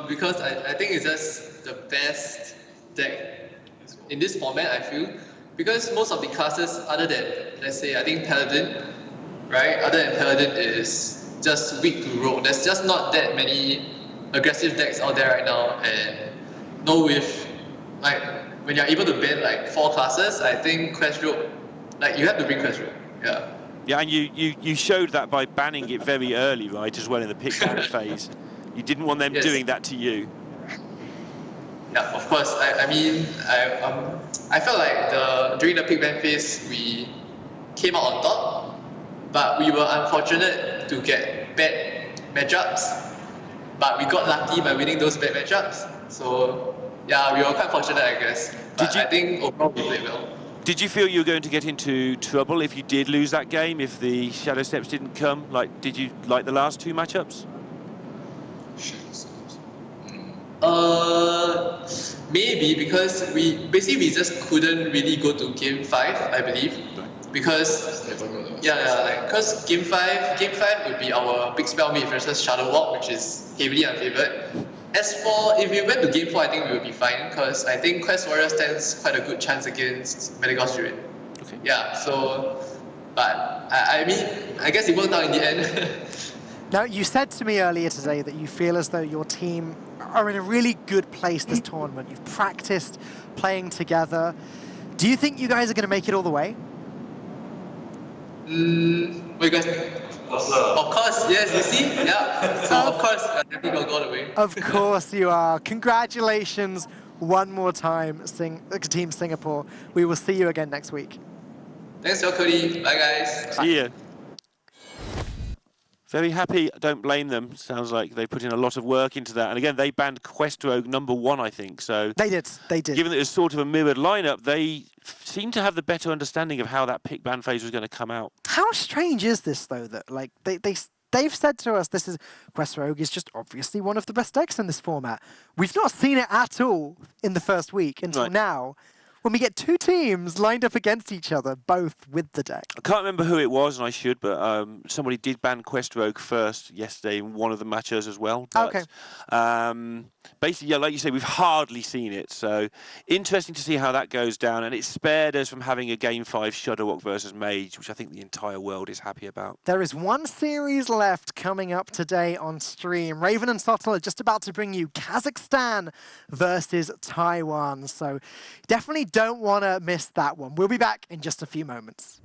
Because I think it's just the best deck in this format, I feel. Because most of the classes, other than, let's say, I think Paladin, right? Other than Paladin is just weak to rogue. There's just not that many aggressive decks out there right now. And with, like, when you're able to ban like 4 classes, I think Quest Rogue, like, you have to bring Quest Rogue. Yeah. Yeah, and you showed that by banning it very early, right, as well in the pick ban phase. You didn't want them doing that to you. Yeah, of course. I felt like during the pick ban phase, we came out on top, but we were unfortunate to get bad matchups. But we got lucky by winning those bad matchups. So yeah, we were quite fortunate, I guess. But I think overall we played well. Did you feel you were going to get into trouble if you did lose that game, if the Shadow Steps didn't come? Like, did you like the last 2 matchups? Maybe because we just couldn't really go to game 5, I believe. Because because game 5 would be our big spell mid versus Shadow Walk, which is heavily unfavored. As for if we went to game 4, I think we would be fine because I think Quest Warrior stands quite a good chance against Metagross Druid. Okay. Yeah, so, but I mean, I guess it worked out in the end. Now, you said to me earlier today that you feel as though your team are in a really good place this tournament. You've practiced playing together. Do you think you guys are going to make it all the way? What do you guys think? Of course, yes, you see? Yeah. So, of course, I definitely going to go all the way. Of course you are. Congratulations one more time, Team Singapore. We will see you again next week. Thanks, Cody. Bye, guys. See ya. Very happy, don't blame them. Sounds like they put in a lot of work into that. And again, they banned Quest Rogue #1, I think. So They did. Given that it's sort of a mirrored lineup, they seem to have the better understanding of how that pick ban phase was going to come out. How strange is this, though, that like they've said to us Quest Rogue is just obviously one of the best decks in this format. We've not seen it at all in the first week until now, when we get 2 teams lined up against each other, both with the deck. I can't remember who it was, and I should, but somebody did ban Quest Rogue first yesterday in one of the matches as well. But, okay. Basically, yeah, like you say, we've hardly seen it, so interesting to see how that goes down, and it spared us from having a Game 5 Shudderwock versus Mage, which I think the entire world is happy about. There is one series left coming up today on stream. Raven and Sottle are just about to bring you Kazakhstan versus Taiwan, so definitely don't want to miss that one. We'll be back in just a few moments.